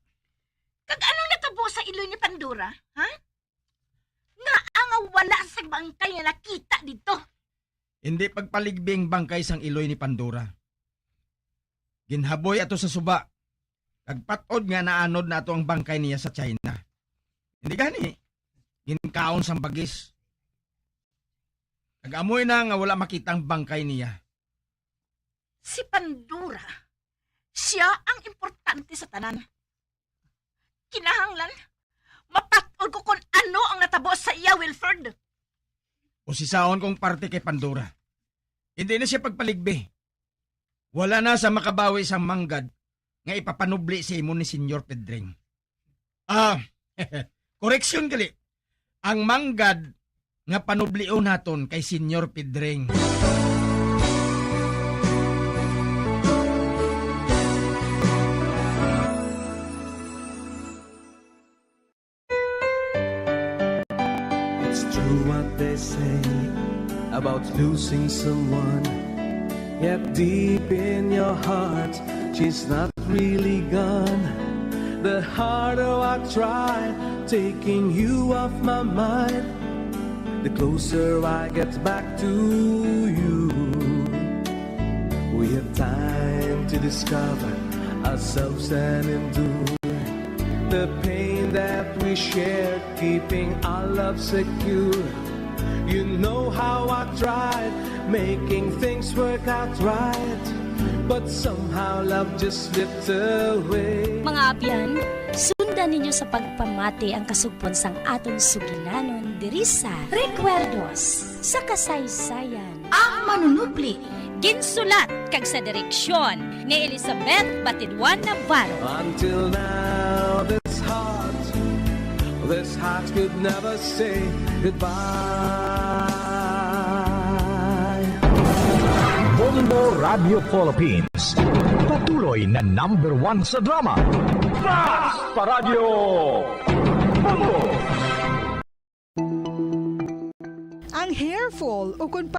Kag anong natabo sa iloy ni Pandora, ha? Nga ang wala sa bangkay nga nakita dito. Hindi pagpaligbing bangkay sang iloy ni Pandora. Ginhaboy ato sa suba. Kagpatod nga naanod na ato ang bangkay niya sa China. Hindi gani. Ginkaon sang bagis. Nag-amoy na nga wala makita ang bangkay niya. Si Pandora, siya ang importante sa tanan. Kinahanglan, mapatod ko kung ano ang natabo sa iya, Wilford. O sisaon kong parte kay Pandora. Hindi na siya pagpaligbi. Wala na sa makabawi sa manggad nga ipapanubli sa imo ni Senyor Pedring. Koreksyon gali. Ang manggad nga panublion naton kay Senyor Pedring. It's true what they say about losing someone. Yet deep in your heart, she's not really gone. The harder I try taking you off my mind, the closer I get back to you. We have time to discover ourselves and endure the pain that we shared, keeping our love secure. You know how I tried, making things work out right, but somehow love just slipped away. Mga abyan, sundan ninyo sa pagpamati ang kasugpon sang aton sugilanon diri sa Recuerdos sa kasaysayan. Ang manunupli. Ginsulat kag sa direksyon ni Elizabeth Batidwan Navarro. Until now, this heart could never say goodbye. Bombo Radio Philippines, patuloy na #1 sa drama. Fast Paradio Bombo! Ang hair fall o kung